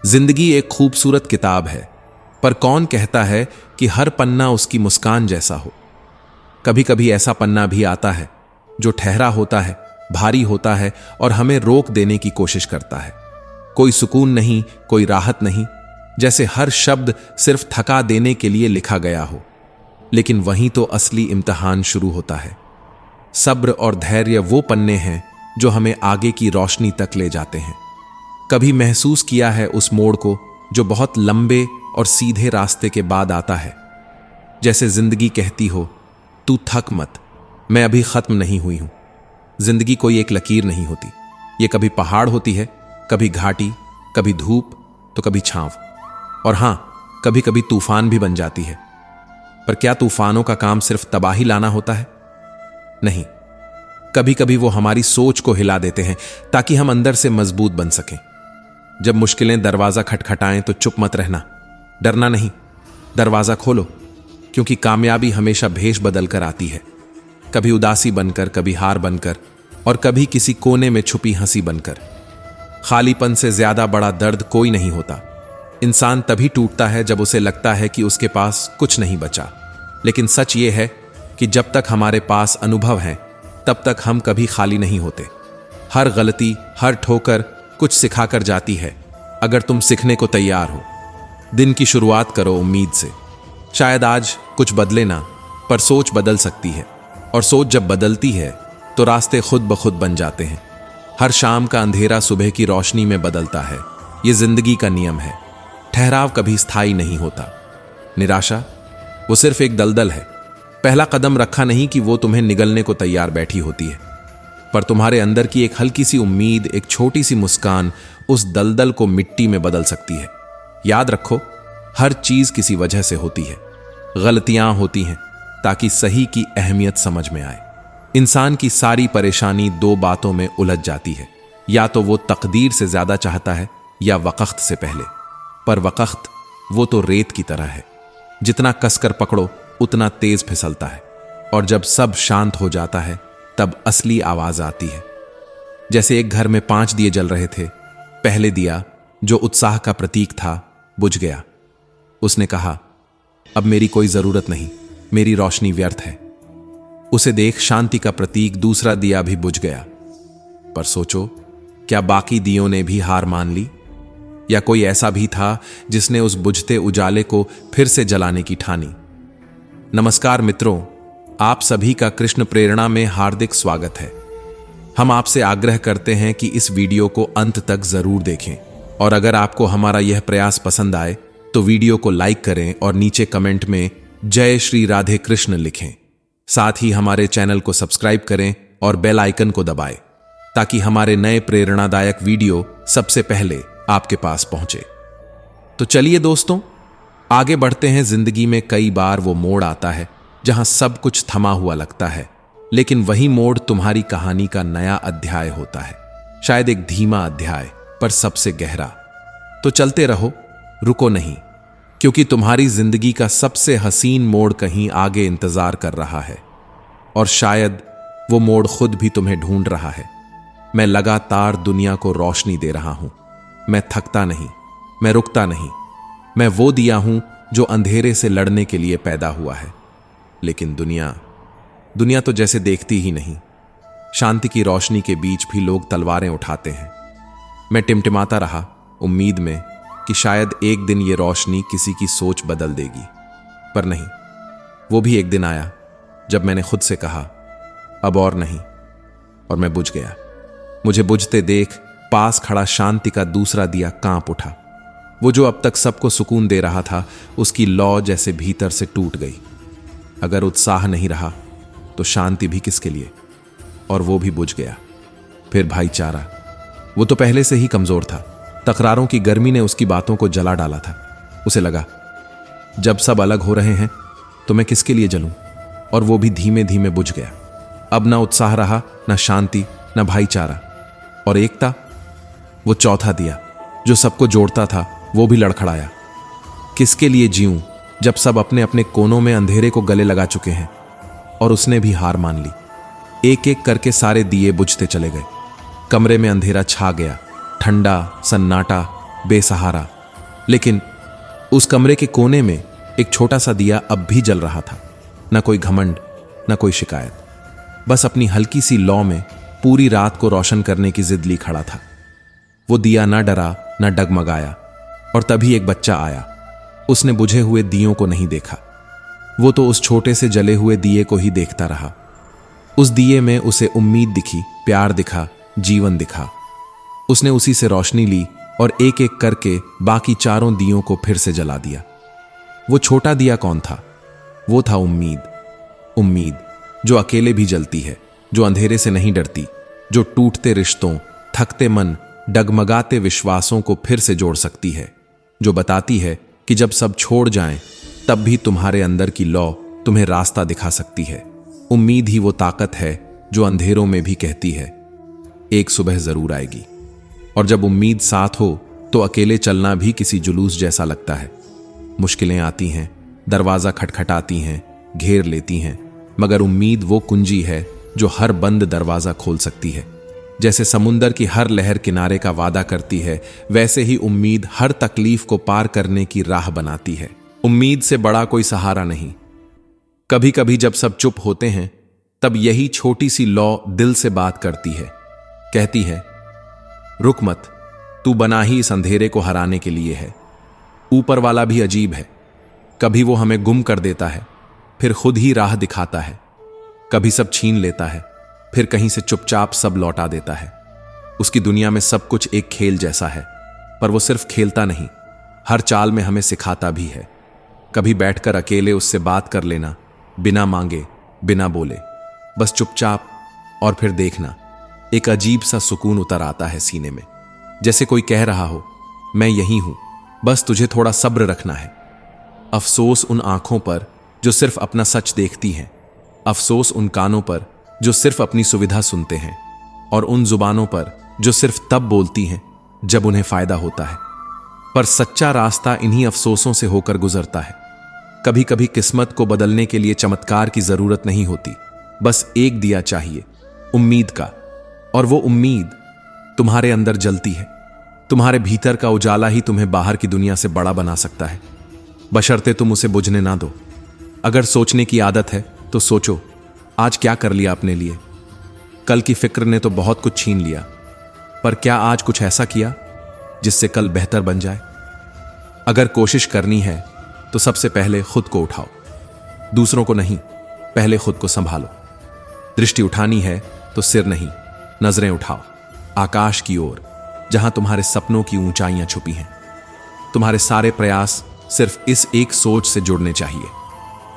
जिंदगी एक खूबसूरत किताब है, पर कौन कहता है कि हर पन्ना उसकी मुस्कान जैसा हो। कभी कभी ऐसा पन्ना भी आता है जो ठहरा होता है, भारी होता है और हमें रोक देने की कोशिश करता है। कोई सुकून नहीं, कोई राहत नहीं, जैसे हर शब्द सिर्फ थका देने के लिए लिखा गया हो। लेकिन वहीं तो असली इम्तिहान शुरू होता है। सब्र और धैर्य वो पन्ने हैं जो हमें आगे की रोशनी तक ले जाते हैं। कभी महसूस किया है उस मोड़ को जो बहुत लंबे और सीधे रास्ते के बाद आता है। जैसे जिंदगी कहती हो, तू थक मत, मैं अभी खत्म नहीं हुई हूं। जिंदगी कोई एक लकीर नहीं होती, ये कभी पहाड़ होती है, कभी घाटी, कभी धूप तो कभी छांव, और हां, कभी कभी तूफान भी बन जाती है। पर क्या तूफानों का काम सिर्फ तबाही लाना होता है? नहीं, कभी कभी वो हमारी सोच को हिला देते हैं ताकि हम अंदर से मजबूत बन सकें। जब मुश्किलें दरवाजा खटखटाएं तो चुप मत रहना, डरना नहीं, दरवाजा खोलो, क्योंकि कामयाबी हमेशा भेष बदल कर आती है। कभी उदासी बनकर, कभी हार बनकर, और कभी किसी कोने में छुपी हंसी बनकर। खालीपन से ज्यादा बड़ा दर्द कोई नहीं होता। इंसान तभी टूटता है जब उसे लगता है कि उसके पास कुछ नहीं बचा। लेकिन सच ये है कि जब तक हमारे पास अनुभव है, तब तक हम कभी खाली नहीं होते। हर गलती, हर ठोकर कुछ सिखाकर जाती है, अगर तुम सीखने को तैयार हो। दिन की शुरुआत करो उम्मीद से। शायद आज कुछ बदले ना, पर सोच बदल सकती है, और सोच जब बदलती है तो रास्ते खुद ब खुद बन जाते हैं। हर शाम का अंधेरा सुबह की रोशनी में बदलता है। ये जिंदगी का नियम है। ठहराव कभी स्थायी नहीं होता। निराशा वो सिर्फ एक दलदल है। पहला कदम रखा नहीं कि वो तुम्हें निगलने को तैयार बैठी होती है, पर तुम्हारे अंदर की एक हल्की सी उम्मीद, एक छोटी सी मुस्कान उस दलदल को मिट्टी में बदल सकती है। याद रखो, हर चीज किसी वजह से होती है। गलतियां होती हैं ताकि सही की अहमियत समझ में आए। इंसान की सारी परेशानी दो बातों में उलझ जाती है, या तो वो तकदीर से ज्यादा चाहता है या वक़्त से पहले। पर वक़्त वो तो रेत की तरह है, जितना कसकर पकड़ो उतना तेज फिसलता है, और जब सब शांत हो जाता है तब असली आवाज आती है। जैसे एक घर में 5 दिए जल रहे थे। पहले दिया, जो उत्साह का प्रतीक था, बुझ गया। उसने कहा, अब मेरी कोई जरूरत नहीं, मेरी रोशनी व्यर्थ है। उसे देख शांति का प्रतीक दूसरा दिया भी बुझ गया। पर सोचो, क्या बाकी दियों ने भी हार मान ली? या कोई ऐसा भी था जिसने उस बुझते उजाले को फिर से जलाने की ठानी? नमस्कार मित्रों, आप सभी का कृष्ण प्रेरणा में हार्दिक स्वागत है। हम आपसे आग्रह करते हैं कि इस वीडियो को अंत तक जरूर देखें, और अगर आपको हमारा यह प्रयास पसंद आए तो वीडियो को लाइक करें और नीचे कमेंट में जय श्री राधे कृष्ण लिखें। साथ ही हमारे चैनल को सब्सक्राइब करें और बेल आइकन को दबाएं, ताकि हमारे नए प्रेरणादायक वीडियो सबसे पहले आपके पास पहुंचे। तो चलिए दोस्तों, आगे बढ़ते हैं। जिंदगी में कई बार वो मोड़ आता है जहां सब कुछ थमा हुआ लगता है, लेकिन वही मोड़ तुम्हारी कहानी का नया अध्याय होता है। शायद एक धीमा अध्याय, पर सबसे गहरा। तो चलते रहो, रुको नहीं, क्योंकि तुम्हारी जिंदगी का सबसे हसीन मोड़ कहीं आगे इंतजार कर रहा है, और शायद वो मोड़ खुद भी तुम्हें ढूंढ रहा है। मैं लगातार दुनिया को रोशनी दे रहा हूं। मैं थकता नहीं, मैं रुकता नहीं। मैं वो दिया हूं जो अंधेरे से लड़ने के लिए पैदा हुआ है। लेकिन दुनिया तो जैसे देखती ही नहीं। शांति की रोशनी के बीच भी लोग तलवारें उठाते हैं। मैं टिमटिमाता रहा, उम्मीद में कि शायद एक दिन ये रोशनी किसी की सोच बदल देगी। पर नहीं, वो भी एक दिन आया जब मैंने खुद से कहा, अब और नहीं, और मैं बुझ गया। मुझे बुझते देख पास खड़ा शांति का दूसरा दिया कांप उठा। वो जो अब तक सबको सुकून दे रहा था, उसकी लौ जैसे भीतर से टूट गई। अगर उत्साह नहीं रहा तो शांति भी किसके लिए? और वो भी बुझ गया। फिर भाईचारा, वो तो पहले से ही कमजोर था। तकरारों की गर्मी ने उसकी बातों को जला डाला था। उसे लगा, जब सब अलग हो रहे हैं तो मैं किसके लिए जलूं? और वो भी धीमे धीमे बुझ गया। अब ना उत्साह रहा, ना शांति, ना भाईचारा, और एकता। वो चौथा दिया जो सबको जोड़ता था, वो भी लड़खड़ाया। किसके लिए जीऊं जब सब अपने अपने कोनों में अंधेरे को गले लगा चुके हैं? और उसने भी हार मान ली। एक एक करके सारे दिए बुझते चले गए। कमरे में अंधेरा छा गया, ठंडा, सन्नाटा, बेसहारा। लेकिन उस कमरे के कोने में एक छोटा सा दिया अब भी जल रहा था। न कोई घमंड, न कोई शिकायत, बस अपनी हल्की सी लौ में पूरी रात को रोशन करने की जिद ली खड़ा था। वो दिया न डरा न डगमगाया। और तभी एक बच्चा आया। उसने बुझे हुए दियों को नहीं देखा, वो तो उस छोटे से जले हुए दिए को ही देखता रहा। उस दिए में उसे उम्मीद दिखी, प्यार दिखा, जीवन दिखा। उसने उसी से रोशनी ली और एक एक करके बाकी चारों दियों को फिर से जला दिया। वो छोटा दिया कौन था? वो था उम्मीद। उम्मीद जो अकेले भी जलती है, जो अंधेरे से नहीं डरती, जो टूटते रिश्तों, थकते मन, डगमगाते विश्वासों को फिर से जोड़ सकती है, जो बताती है कि जब सब छोड़ जाएं तब भी तुम्हारे अंदर की लौ तुम्हें रास्ता दिखा सकती है। उम्मीद ही वो ताकत है जो अंधेरों में भी कहती है एक सुबह जरूर आएगी। और जब उम्मीद साथ हो तो अकेले चलना भी किसी जुलूस जैसा लगता है। मुश्किलें आती हैं, दरवाजा खटखटाती हैं, घेर लेती हैं, मगर उम्मीद वो कुंजी है जो हर बंद दरवाजा खोल सकती है। जैसे समुंदर की हर लहर किनारे का वादा करती है, वैसे ही उम्मीद हर तकलीफ को पार करने की राह बनाती है। उम्मीद से बड़ा कोई सहारा नहीं। कभी कभी जब सब चुप होते हैं तब यही छोटी सी लौ दिल से बात करती है, कहती है रुक मत, तू बना ही इस अंधेरे को हराने के लिए है। ऊपर वाला भी अजीब है, कभी वो हमें गुम कर देता है, फिर खुद ही राह दिखाता है। कभी सब छीन लेता है, फिर कहीं से चुपचाप सब लौटा देता है। उसकी दुनिया में सब कुछ एक खेल जैसा है, पर वो सिर्फ खेलता नहीं, हर चाल में हमें सिखाता भी है। कभी बैठकर अकेले उससे बात कर लेना, बिना मांगे, बिना बोले, बस चुपचाप, और फिर देखना एक अजीब सा सुकून उतर आता है सीने में, जैसे कोई कह रहा हो मैं यहीं हूं, बस तुझे थोड़ा सब्र रखना है। अफसोस उन आंखों पर जो सिर्फ अपना सच देखती हैं, अफसोस उन कानों पर जो सिर्फ अपनी सुविधा सुनते हैं, और उन जुबानों पर जो सिर्फ तब बोलती हैं जब उन्हें फायदा होता है। पर सच्चा रास्ता इन्हीं अफसोसों से होकर गुजरता है। कभी कभी किस्मत को बदलने के लिए चमत्कार की जरूरत नहीं होती, बस एक दिया चाहिए, उम्मीद का। और वो उम्मीद तुम्हारे अंदर जलती है। तुम्हारे भीतर का उजाला ही तुम्हें बाहर की दुनिया से बड़ा बना सकता है, बशर्ते तुम उसे बुझने ना दो। अगर सोचने की आदत है तो सोचो आज क्या कर लिया अपने लिए। कल की फिक्र ने तो बहुत कुछ छीन लिया, पर क्या आज कुछ ऐसा किया जिससे कल बेहतर बन जाए? अगर कोशिश करनी है तो सबसे पहले खुद को उठाओ, दूसरों को नहीं, पहले खुद को संभालो। दृष्टि उठानी है तो सिर नहीं, नजरें उठाओ आकाश की ओर, जहां तुम्हारे सपनों की ऊंचाइयां छुपी हैं। तुम्हारे सारे प्रयास सिर्फ इस एक सोच से जुड़ने चाहिए,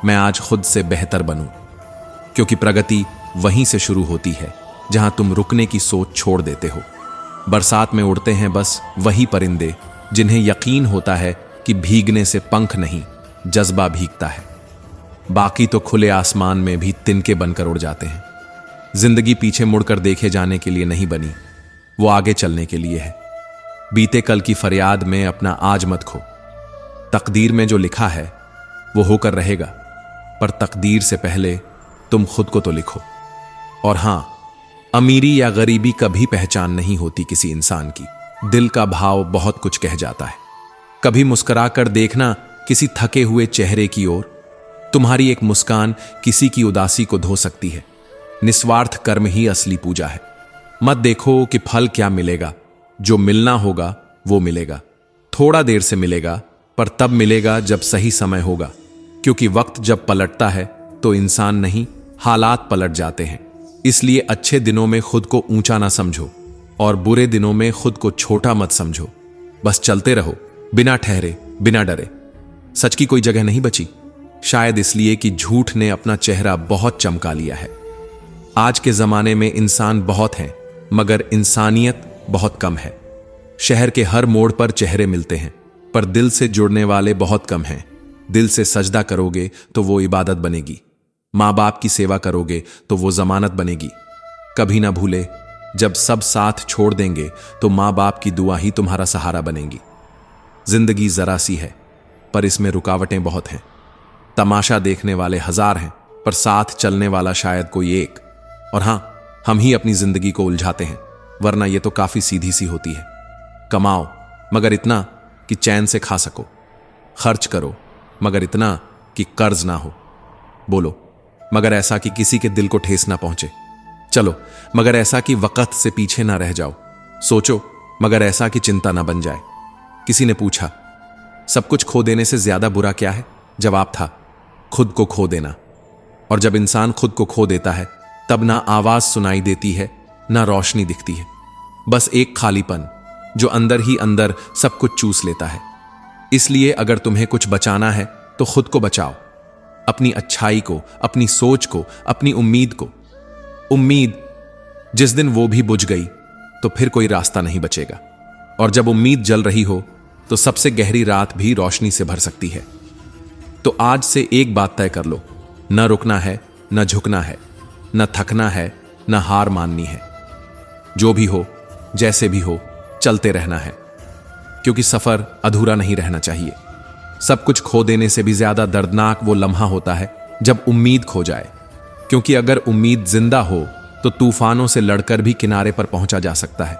मैं आज खुद से बेहतर बनूं। क्योंकि प्रगति वहीं से शुरू होती है जहां तुम रुकने की सोच छोड़ देते हो। बरसात में उड़ते हैं बस वही परिंदे जिन्हें यकीन होता है कि भीगने से पंख नहीं, जज्बा भीगता है। बाकी तो खुले आसमान में भी तिनके बनकर उड़ जाते हैं। जिंदगी पीछे मुड़कर देखे जाने के लिए नहीं बनी, वो आगे चलने के लिए है। बीते कल की फरियाद में अपना आज मत खो। तकदीर में जो लिखा है वो होकर रहेगा, पर तकदीर से पहले तुम खुद को तो लिखो। और हां, अमीरी या गरीबी कभी पहचान नहीं होती किसी इंसान की। दिल का भाव बहुत कुछ कह जाता है। कभी मुस्कुराकर देखना किसी थके हुए चेहरे की ओर। तुम्हारी एक मुस्कान किसी की उदासी को धो सकती है। निस्वार्थ कर्म ही असली पूजा है। मत देखो कि फल क्या मिलेगा, जो मिलना होगा वो मिलेगा। थोड़ा देर से मिलेगा, पर तब मिलेगा जब सही समय होगा। क्योंकि वक्त जब पलटता है तो इंसान नहीं, हालात पलट जाते हैं। इसलिए अच्छे दिनों में खुद को ऊंचा ना समझो और बुरे दिनों में खुद को छोटा मत समझो। बस चलते रहो, बिना ठहरे, बिना डरे। सच की कोई जगह नहीं बची, शायद इसलिए कि झूठ ने अपना चेहरा बहुत चमका लिया है। आज के जमाने में इंसान बहुत हैं, मगर इंसानियत बहुत कम है। शहर के हर मोड़ पर चेहरे मिलते हैं, पर दिल से जुड़ने वाले बहुत कम हैं। दिल से सजदा करोगे तो वो इबादत बनेगी। माँ बाप की सेवा करोगे तो वो जमानत बनेगी। कभी ना भूले, जब सब साथ छोड़ देंगे तो माँ बाप की दुआ ही तुम्हारा सहारा बनेगी। जिंदगी जरा सी है, पर इसमें रुकावटें बहुत हैं। तमाशा देखने वाले हजार हैं, पर साथ चलने वाला शायद कोई एक। और हां, हम ही अपनी जिंदगी को उलझाते हैं, वरना ये तो काफी सीधी सी होती है। कमाओ, मगर इतना कि चैन से खा सको। खर्च करो मगर इतना कि कर्ज ना हो। बोलो मगर ऐसा कि किसी के दिल को ठेस ना पहुंचे। चलो मगर ऐसा कि वक्त से पीछे ना रह जाओ। सोचो मगर ऐसा कि चिंता ना बन जाए। किसी ने पूछा, सब कुछ खो देने से ज्यादा बुरा क्या है? जवाब था, खुद को खो देना। और जब इंसान खुद को खो देता है तब ना आवाज सुनाई देती है, ना रोशनी दिखती है, बस एक खालीपन जो अंदर ही अंदर सब कुछ चूस लेता है। इसलिए अगर तुम्हें कुछ बचाना है तो खुद को बचाओ, अपनी अच्छाई को, अपनी सोच को, अपनी उम्मीद को। उम्मीद जिस दिन वो भी बुझ गई तो फिर कोई रास्ता नहीं बचेगा। और जब उम्मीद जल रही हो तो सबसे गहरी रात भी रोशनी से भर सकती है। तो आज से एक बात तय कर लो, न रुकना है, न झुकना है, न थकना है, न हार माननी है। जो भी हो, जैसे भी हो, चलते रहना है, क्योंकि सफर अधूरा नहीं रहना चाहिए। सब कुछ खो देने से भी ज्यादा दर्दनाक वो लम्हा होता है जब उम्मीद खो जाए, क्योंकि अगर उम्मीद जिंदा हो तो तूफानों से लड़कर भी किनारे पर पहुंचा जा सकता है।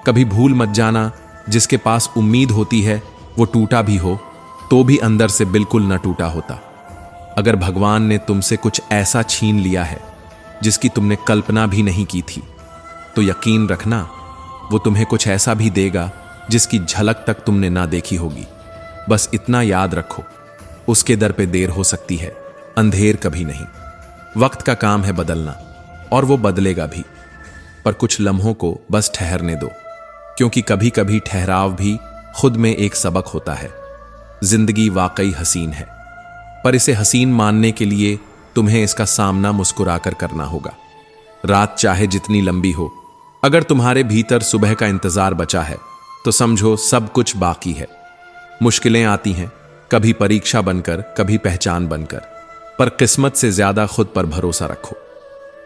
कभी भूल मत जाना, जिसके पास उम्मीद होती है वो टूटा भी हो तो भी अंदर से बिल्कुल न टूटा होता। अगर भगवान ने तुमसे कुछ ऐसा छीन लिया है जिसकी तुमने कल्पना भी नहीं की थी, तो यकीन रखना वो तुम्हें कुछ ऐसा भी देगा जिसकी झलक तक तुमने ना देखी होगी। बस इतना याद रखो, उसके दर पे देर हो सकती है, अंधेर कभी नहीं। वक्त का काम है बदलना और वो बदलेगा भी, पर कुछ लम्हों को बस ठहरने दो, क्योंकि कभी कभी ठहराव भी खुद में एक सबक होता है। जिंदगी वाकई हसीन है, पर इसे हसीन मानने के लिए तुम्हें इसका सामना मुस्कुराकर करना होगा। रात चाहे जितनी लंबी हो, अगर तुम्हारे भीतर सुबह का इंतजार बचा है तो समझो सब कुछ बाकी है। मुश्किलें आती हैं, कभी परीक्षा बनकर, कभी पहचान बनकर, पर किस्मत से ज्यादा खुद पर भरोसा रखो,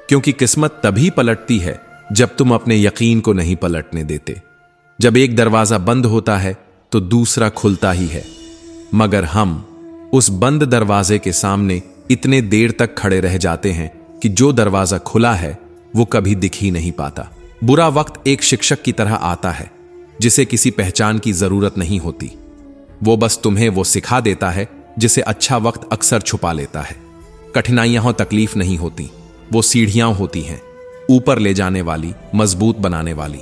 क्योंकि किस्मत तभी पलटती है जब तुम अपने यकीन को नहीं पलटने देते। जब एक दरवाजा बंद होता है तो दूसरा खुलता ही है, मगर हम उस बंद दरवाजे के सामने इतने देर तक खड़े रह जाते हैं कि जो दरवाजा खुला है वो कभी दिख ही नहीं पाता। बुरा वक्त एक शिक्षक की तरह आता है जिसे किसी पहचान की जरूरत नहीं होती। वो बस तुम्हें वो सिखा देता है जिसे अच्छा वक्त अक्सर छुपा लेता है। कठिनाइयां हो, तकलीफ नहीं होती, वो सीढ़ियां होती हैं, ऊपर ले जाने वाली, मजबूत बनाने वाली।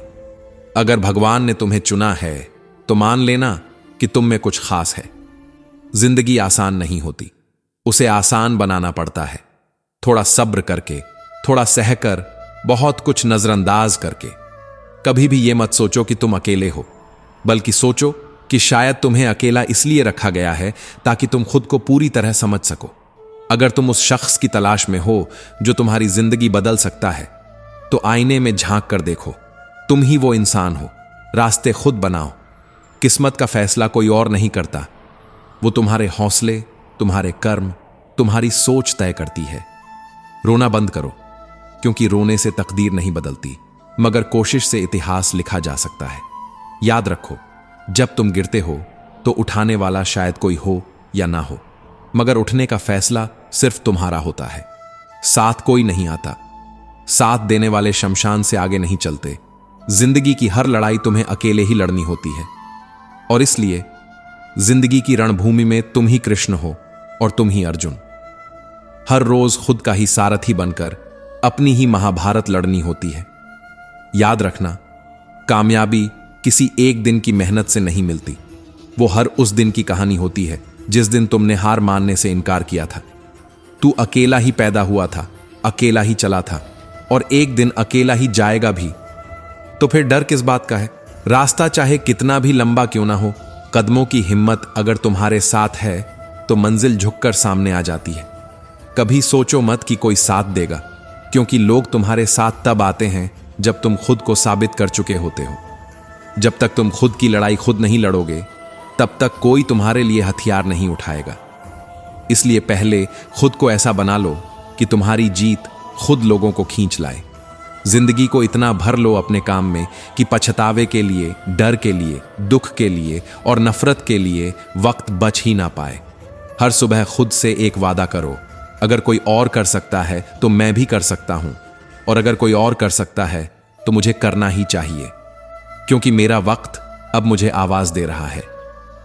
अगर भगवान ने तुम्हें चुना है तो मान लेना कि तुम में कुछ खास है। जिंदगी आसान नहीं होती, उसे आसान बनाना पड़ता है, थोड़ा सब्र करके, थोड़ा सहकर, बहुत कुछ नजरअंदाज करके। कभी भी ये मत सोचो कि तुम अकेले हो, बल्कि सोचो कि शायद तुम्हें अकेला इसलिए रखा गया है ताकि तुम खुद को पूरी तरह समझ सको। अगर तुम उस शख्स की तलाश में हो जो तुम्हारी जिंदगी बदल सकता है, तो आईने में झांक कर देखो, तुम ही वो इंसान हो। रास्ते खुद बनाओ, किस्मत का फैसला कोई और नहीं करता, वो तुम्हारे हौसले, तुम्हारे कर्म, तुम्हारी सोच तय करती है। रोना बंद करो, क्योंकि रोने से तकदीर नहीं बदलती, मगर कोशिश से इतिहास लिखा जा सकता है। याद रखो, जब तुम गिरते हो तो उठाने वाला शायद कोई हो या ना हो, मगर उठने का फैसला सिर्फ तुम्हारा होता है। साथ कोई नहीं आता, साथ देने वाले शमशान से आगे नहीं चलते। जिंदगी की हर लड़ाई तुम्हें अकेले ही लड़नी होती है, और इसलिए जिंदगी की रणभूमि में तुम ही कृष्ण हो और तुम ही अर्जुन। हर रोज खुद का ही सारथी बनकर अपनी ही महाभारत लड़नी होती है। याद रखना, कामयाबी किसी एक दिन की मेहनत से नहीं मिलती, वो हर उस दिन की कहानी होती है जिस दिन तुमने हार मानने से इनकार किया था। तू अकेला ही पैदा हुआ था, अकेला ही चला था, और एक दिन अकेला ही जाएगा भी। तो फिर डर किस बात का है? रास्ता चाहे कितना भी लंबा क्यों ना हो, कदमों की हिम्मत अगर तुम्हारे साथ है तो मंजिल झुककर सामने आ जाती है। कभी सोचो मत कि कोई साथ देगा, क्योंकि लोग तुम्हारे साथ तब आते हैं जब तुम खुद को साबित कर चुके होते हो। जब तक तुम खुद की लड़ाई खुद नहीं लड़ोगे, तब तक कोई तुम्हारे लिए हथियार नहीं उठाएगा। इसलिए पहले खुद को ऐसा बना लो कि तुम्हारी जीत खुद लोगों को खींच लाए। जिंदगी को इतना भर लो अपने काम में कि पछतावे के लिए, डर के लिए, दुख के लिए और नफरत के लिए वक्त बच ही ना पाए। हर सुबह खुद से एक वादा करो, अगर कोई और कर सकता है तो मैं भी कर सकता हूं, और अगर कोई और कर सकता है तो मुझे करना ही चाहिए, क्योंकि मेरा वक्त अब मुझे आवाज दे रहा है।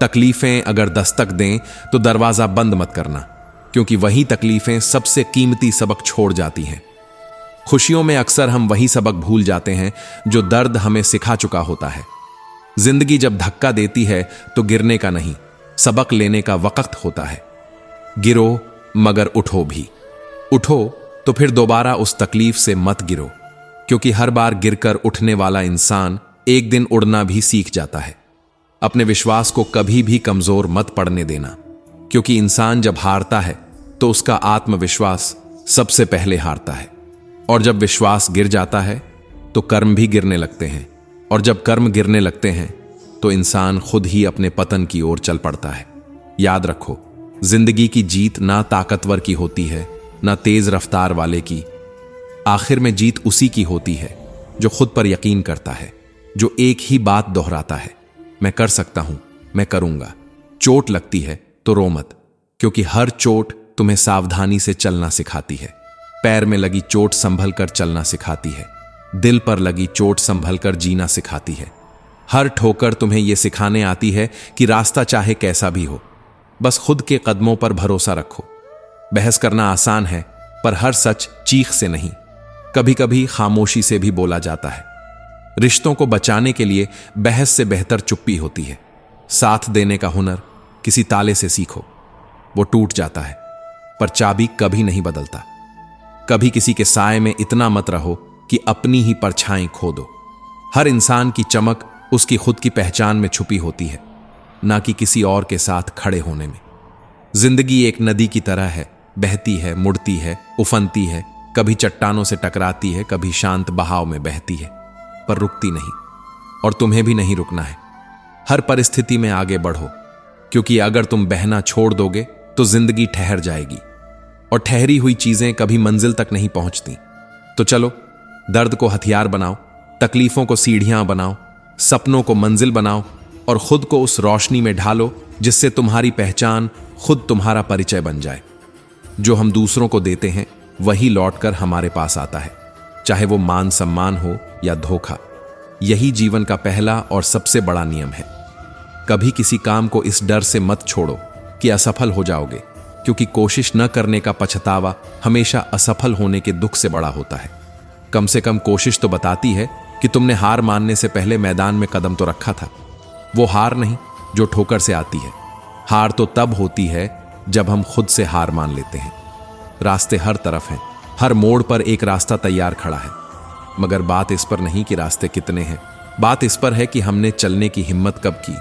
तकलीफें अगर दस्तक दें तो दरवाजा बंद मत करना, क्योंकि वही तकलीफें सबसे कीमती सबक छोड़ जाती हैं। खुशियों में अक्सर हम वही सबक भूल जाते हैं जो दर्द हमें सिखा चुका होता है। जिंदगी जब धक्का देती है तो गिरने का नहीं, सबक लेने का वक्त होता है। गिरो मगर उठो भी। उठो तो फिर दोबारा उस तकलीफ से मत गिरो, क्योंकि हर बार गिरकर उठने वाला इंसान एक दिन उड़ना भी सीख जाता है। अपने विश्वास को कभी भी कमजोर मत पड़ने देना, क्योंकि इंसान जब हारता है तो उसका आत्मविश्वास सबसे पहले हारता है। और जब विश्वास गिर जाता है तो कर्म भी गिरने लगते हैं, और जब कर्म गिरने लगते हैं तो इंसान खुद ही अपने पतन की ओर चल पड़ता है। याद रखो, जिंदगी की जीत ना ताकतवर की होती है, ना तेज रफ्तार वाले की। आखिर में जीत उसी की होती है जो खुद पर यकीन करता है, जो एक ही बात दोहराता है, मैं कर सकता हूं, मैं करूंगा। चोट लगती है तो रो मत, क्योंकि हर चोट तुम्हें सावधानी से चलना सिखाती है। पैर में लगी चोट संभल कर चलना सिखाती है, दिल पर लगी चोट संभल कर जीना सिखाती है। हर ठोकर तुम्हें यह सिखाने आती है कि रास्ता चाहे कैसा भी हो, बस खुद के कदमों पर भरोसा रखो। बहस करना आसान है, पर हर सच चीख से नहीं, कभी कभी खामोशी से भी बोला जाता है। रिश्तों को बचाने के लिए बहस से बेहतर चुप्पी होती है। साथ देने का हुनर किसी ताले से सीखो, वो टूट जाता है पर चाबी कभी नहीं बदलता। कभी किसी के साए में इतना मत रहो कि अपनी ही परछाई खो दो। हर इंसान की चमक उसकी खुद की पहचान में छुपी होती है, ना कि किसी और के साथ खड़े होने में। जिंदगी एक नदी की तरह है, बहती है, मुड़ती है, उफनती है, कभी चट्टानों से टकराती है, कभी शांत बहाव में बहती है, पर रुकती नहीं। और तुम्हें भी नहीं रुकना है। हर परिस्थिति में आगे बढ़ो, क्योंकि अगर तुम बहना छोड़ दोगे तो जिंदगी ठहर जाएगी, और ठहरी हुई चीजें कभी मंजिल तक नहीं पहुंचती। तो चलो, दर्द को हथियार बनाओ, तकलीफों को सीढ़ियां बनाओ, सपनों को मंजिल बनाओ, और खुद को उस रोशनी में ढालो जिससे तुम्हारी पहचान खुद तुम्हारा परिचय बन जाए। जो हम दूसरों को देते हैं वही लौटकर हमारे पास आता है, चाहे वो मान सम्मान हो या धोखा। यही जीवन का पहला और सबसे बड़ा नियम है। कभी किसी काम को इस डर से मत छोड़ो कि असफल हो जाओगे, क्योंकि कोशिश न करने का पछतावा हमेशा असफल होने के दुख से बड़ा होता है। कम से कम कोशिश तो बताती है कि तुमने हार मानने से पहले मैदान में कदम तो रखा था। वो हार नहीं जो ठोकर से आती है। हार तो तब होती है जब हम खुद से हार मान लेते हैं। रास्ते हर तरफ हैं, हर मोड़ पर एक रास्ता तैयार खड़ा है, मगर बात इस पर नहीं कि रास्ते कितने हैं, बात इस पर है कि हमने चलने की हिम्मत कब की।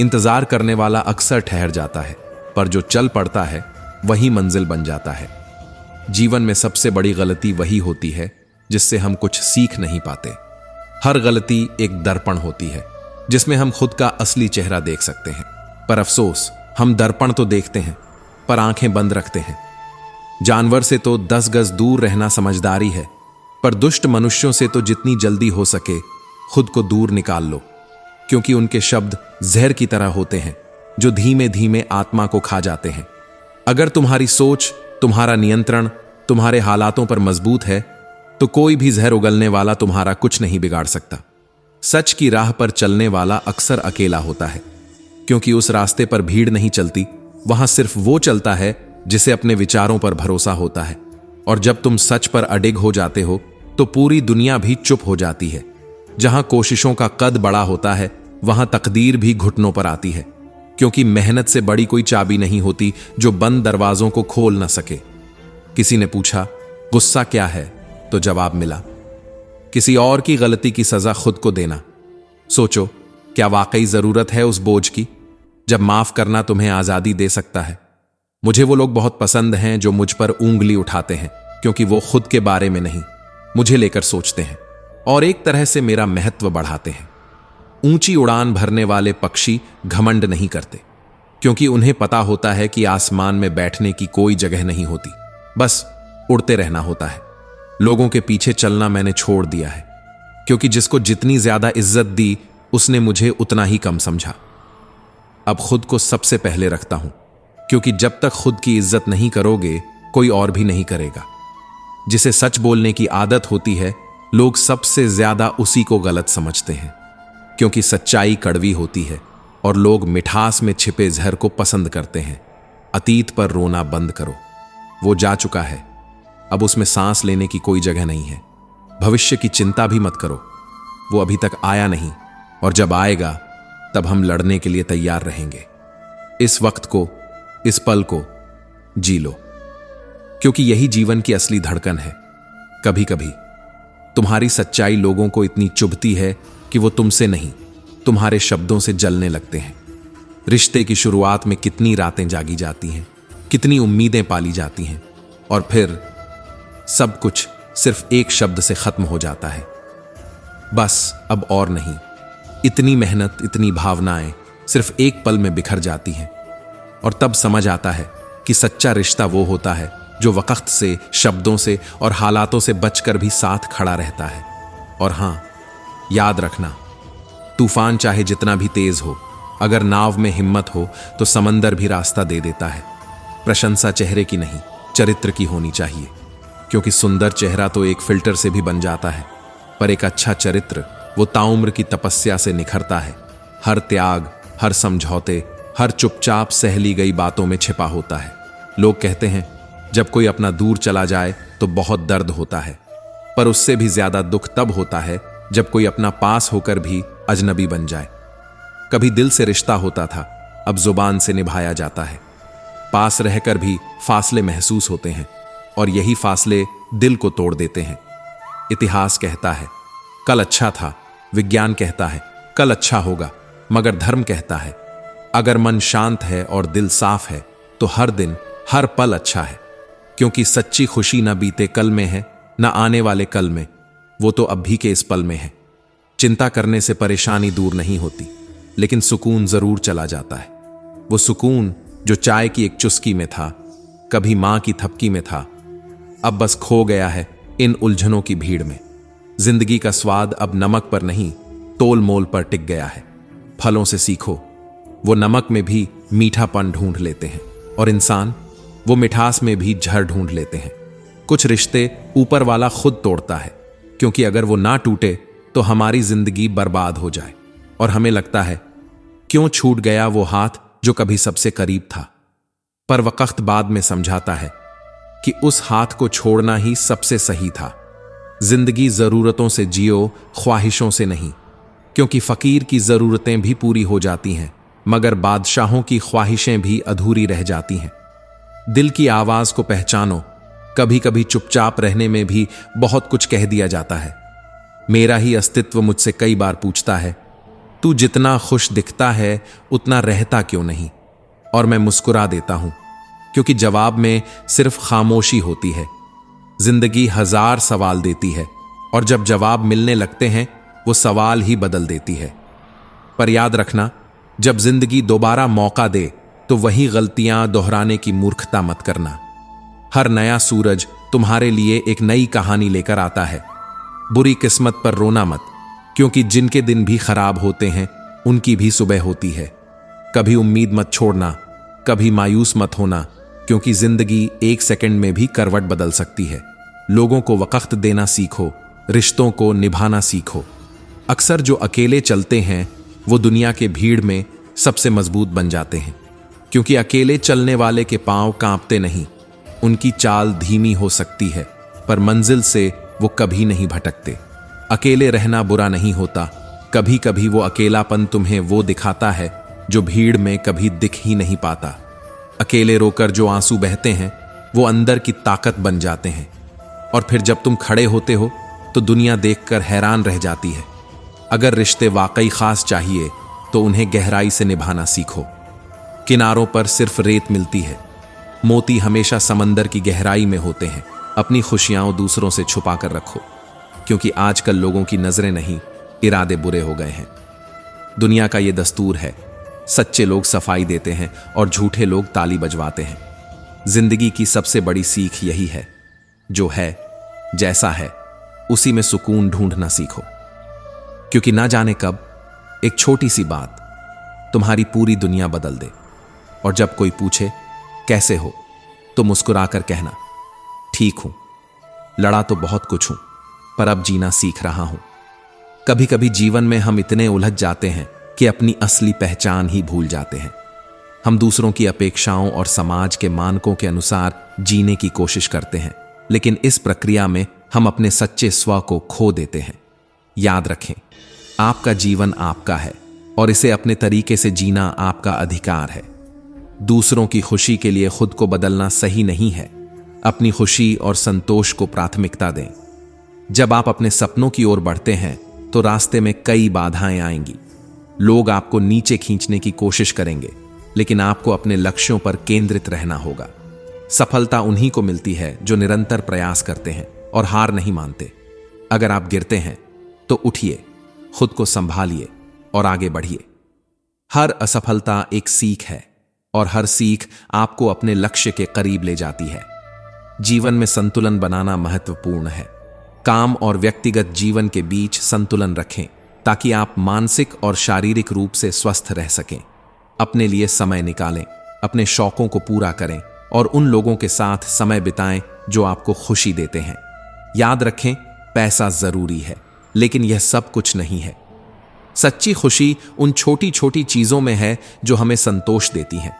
इंतजार करने वाला अक्सर ठहर जाता है, पर जो चल पड़ता है वही मंजिल बन जाता है। जीवन में सबसे बड़ी गलती वही होती है जिससे हम कुछ सीख नहीं पाते। हर गलती एक दर्पण होती है जिसमें हम खुद का असली चेहरा देख सकते हैं, पर अफसोस हम दर्पण तो देखते हैं पर आंखें बंद रखते हैं। जानवर से तो 10 गज दूर रहना समझदारी है, पर दुष्ट मनुष्यों से तो जितनी जल्दी हो सके खुद को दूर निकाल लो, क्योंकि उनके शब्द जहर की तरह होते हैं जो धीमे धीमे आत्मा को खा जाते हैं। अगर तुम्हारी सोच, तुम्हारा नियंत्रण तुम्हारे हालातों पर मजबूत है तो कोई भी जहर उगलने वाला तुम्हारा कुछ नहीं बिगाड़ सकता। सच की राह पर चलने वाला अक्सर अकेला होता है, क्योंकि उस रास्ते पर भीड़ नहीं चलती, वहां सिर्फ वो चलता है जिसे अपने विचारों पर भरोसा होता है। और जब तुम सच पर अडिग हो जाते हो तो पूरी दुनिया भी चुप हो जाती है। जहां कोशिशों का कद बड़ा होता है वहां तकदीर भी घुटनों पर आती है, क्योंकि मेहनत से बड़ी कोई चाबी नहीं होती जो बंद दरवाजों को खोल न सके। किसी ने पूछा, गुस्सा क्या है? तो जवाब मिला, किसी और की गलती की सजा खुद को देना। सोचो, क्या वाकई जरूरत है उस बोझ की, जब माफ करना तुम्हें आजादी दे सकता है? मुझे वो लोग बहुत पसंद हैं जो मुझ पर उंगली उठाते हैं, क्योंकि वो खुद के बारे में नहीं, मुझे लेकर सोचते हैं और एक तरह से मेरा महत्व बढ़ाते हैं। ऊंची उड़ान भरने वाले पक्षी घमंड नहीं करते, क्योंकि उन्हें पता होता है कि आसमान में बैठने की कोई जगह नहीं होती, बस उड़ते रहना होता है। लोगों के पीछे चलना मैंने छोड़ दिया है, क्योंकि जिसको जितनी ज्यादा इज्जत दी उसने मुझे उतना ही कम समझा। अब खुद को सबसे पहले रखता हूं, क्योंकि जब तक खुद की इज्जत नहीं करोगे कोई और भी नहीं करेगा। जिसे सच बोलने की आदत होती है लोग सबसे ज्यादा उसी को गलत समझते हैं। क्योंकि सच्चाई कड़वी होती है और लोग मिठास में छिपे जहर को पसंद करते हैं। अतीत पर रोना बंद करो, वो जा चुका है, अब उसमें सांस लेने की कोई जगह नहीं है। भविष्य की चिंता भी मत करो, वो अभी तक आया नहीं, और जब आएगा तब हम लड़ने के लिए तैयार रहेंगे। इस वक्त को, इस पल को जी लो, क्योंकि यही जीवन की असली धड़कन है। कभी कभी तुम्हारी सच्चाई लोगों को इतनी चुभती है कि वो तुमसे नहीं, तुम्हारे शब्दों से जलने लगते हैं। रिश्ते की शुरुआत में कितनी रातें जागी जाती हैं, कितनी उम्मीदें पाली जाती हैं, और फिर सब कुछ सिर्फ एक शब्द से खत्म हो जाता है, बस अब और नहीं। इतनी मेहनत, इतनी भावनाएं सिर्फ एक पल में बिखर जाती हैं, और तब समझ आता है कि सच्चा रिश्ता वो होता है जो वक्त से, शब्दों से और हालातों से बचकर भी साथ खड़ा रहता है। और हां, याद रखना, तूफान चाहे जितना भी तेज हो, अगर नाव में हिम्मत हो तो समंदर भी रास्ता दे देता है। प्रशंसा चेहरे की नहीं, चरित्र की होनी चाहिए, क्योंकि सुंदर चेहरा तो एक फिल्टर से भी बन जाता है, पर एक अच्छा चरित्र वो ताउम्र की तपस्या से निखरता है। हर त्याग, हर समझौते, हर चुपचाप सह ली गई बातों में छिपा होता है। लोग कहते हैं जब कोई अपना दूर चला जाए तो बहुत दर्द होता है, पर उससे भी ज्यादा दुख तब होता है जब कोई अपना पास होकर भी अजनबी बन जाए। कभी दिल से रिश्ता होता था, अब जुबान से निभाया जाता है। पास रहकर भी फासले महसूस होते हैं, और यही फासले दिल को तोड़ देते हैं। इतिहास कहता है कल अच्छा था, विज्ञान कहता है कल अच्छा होगा, मगर धर्म कहता है अगर मन शांत है और दिल साफ है तो हर दिन, हर पल अच्छा है। क्योंकि सच्ची खुशी न बीते कल में है, न आने वाले कल में, वो तो अब भी के इस पल में है। चिंता करने से परेशानी दूर नहीं होती, लेकिन सुकून जरूर चला जाता है। वो सुकून जो चाय की एक चुस्की में था, कभी मां की थपकी में था, अब बस खो गया है इन उलझनों की भीड़ में। जिंदगी का स्वाद अब नमक पर नहीं, तोल मोल पर टिक गया है। फलों से सीखो, वो नमक में भी मीठापन ढूंढ लेते हैं, और इंसान वो मिठास में भी झर ढूंढ लेते हैं। कुछ रिश्ते ऊपर वाला खुद तोड़ता है, क्योंकि अगर वो ना टूटे तो हमारी जिंदगी बर्बाद हो जाए, और हमें लगता है क्यों छूट गया वो हाथ जो कभी सबसे करीब था। पर वक्त बाद में समझाता है कि उस हाथ को छोड़ना ही सबसे सही था। जिंदगी जरूरतों से जियो, ख्वाहिशों से नहीं, क्योंकि फकीर की जरूरतें भी पूरी हो जाती हैं, मगर बादशाहों की ख्वाहिशें भी अधूरी रह जाती हैं। दिल की आवाज को पहचानो, कभी कभी चुपचाप रहने में भी बहुत कुछ कह दिया जाता है। मेरा ही अस्तित्व मुझसे कई बार पूछता है, तू जितना खुश दिखता है उतना रहता क्यों नहीं? और मैं मुस्कुरा देता हूं, क्योंकि जवाब में सिर्फ खामोशी होती है। जिंदगी हजार सवाल देती है, और जब जवाब मिलने लगते हैं वो सवाल ही बदल देती है। पर याद रखना, जब जिंदगी दोबारा मौका दे तो वही गलतियां दोहराने की मूर्खता मत करना। हर नया सूरज तुम्हारे लिए एक नई कहानी लेकर आता है। बुरी किस्मत पर रोना मत, क्योंकि जिनके दिन भी खराब होते हैं उनकी भी सुबह होती है। कभी उम्मीद मत छोड़ना, कभी मायूस मत होना, क्योंकि जिंदगी एक सेकंड में भी करवट बदल सकती है। लोगों को वक्त देना सीखो, रिश्तों को निभाना सीखो। अक्सर जो अकेले चलते हैं वो दुनिया के भीड़ में सबसे मजबूत बन जाते हैं, क्योंकि अकेले चलने वाले के पांव कांपते नहीं। उनकी चाल धीमी हो सकती है, पर मंजिल से वो कभी नहीं भटकते। अकेले रहना बुरा नहीं होता, कभी कभी वो अकेलापन तुम्हें वो दिखाता है जो भीड़ में कभी दिख ही नहीं पाता। अकेले रोकर जो आंसू बहते हैं वो अंदर की ताकत बन जाते हैं, और फिर जब तुम खड़े होते हो तो दुनिया देखकर हैरान रह जाती है। अगर रिश्ते वाकई खास चाहिए तो उन्हें गहराई से निभाना सीखो। किनारों पर सिर्फ रेत मिलती है, मोती हमेशा समंदर की गहराई में होते हैं। अपनी खुशियां दूसरों से छुपा कर रखो, क्योंकि आजकल लोगों की नजरें नहीं, इरादे बुरे हो गए हैं। दुनिया का ये दस्तूर है, सच्चे लोग सफाई देते हैं और झूठे लोग ताली बजवाते हैं। जिंदगी की सबसे बड़ी सीख यही है, जो है जैसा है उसी में सुकून ढूंढना सीखो, क्योंकि ना जाने कब एक छोटी सी बात तुम्हारी पूरी दुनिया बदल दे। और जब कोई पूछे कैसे हो तो मुस्कुराकर कहना, ठीक हूं, लड़ा तो बहुत कुछ हूं, पर अब जीना सीख रहा हूं। कभी कभी जीवन में हम इतने उलझ जाते हैं कि अपनी असली पहचान ही भूल जाते हैं। हम दूसरों की अपेक्षाओं और समाज के मानकों के अनुसार जीने की कोशिश करते हैं, लेकिन इस प्रक्रिया में हम अपने सच्चे स्व को खो देते हैं। याद रखें, आपका जीवन आपका है और इसे अपने तरीके से जीना आपका अधिकार है। दूसरों की खुशी के लिए खुद को बदलना सही नहीं है। अपनी खुशी और संतोष को प्राथमिकता दें। जब आप अपने सपनों की ओर बढ़ते हैं तो रास्ते में कई बाधाएं आएंगी। लोग आपको नीचे खींचने की कोशिश करेंगे, लेकिन आपको अपने लक्ष्यों पर केंद्रित रहना होगा। सफलता उन्हीं को मिलती है जो निरंतर प्रयास करते हैं और हार नहीं मानते। अगर आप गिरते हैं तो उठिए, खुद को संभालिए और आगे बढ़िए। हर असफलता एक सीख है और हर सीख आपको अपने लक्ष्य के करीब ले जाती है। जीवन में संतुलन बनाना महत्वपूर्ण है। काम और व्यक्तिगत जीवन के बीच संतुलन रखें ताकि आप मानसिक और शारीरिक रूप से स्वस्थ रह सकें। अपने लिए समय निकालें, अपने शौकों को पूरा करें और उन लोगों के साथ समय बिताएं जो आपको खुशी देते हैं। याद रखें, पैसा जरूरी है, लेकिन यह सब कुछ नहीं है। सच्ची खुशी उन छोटी छोटी चीजों में है जो हमें संतोष देती हैं।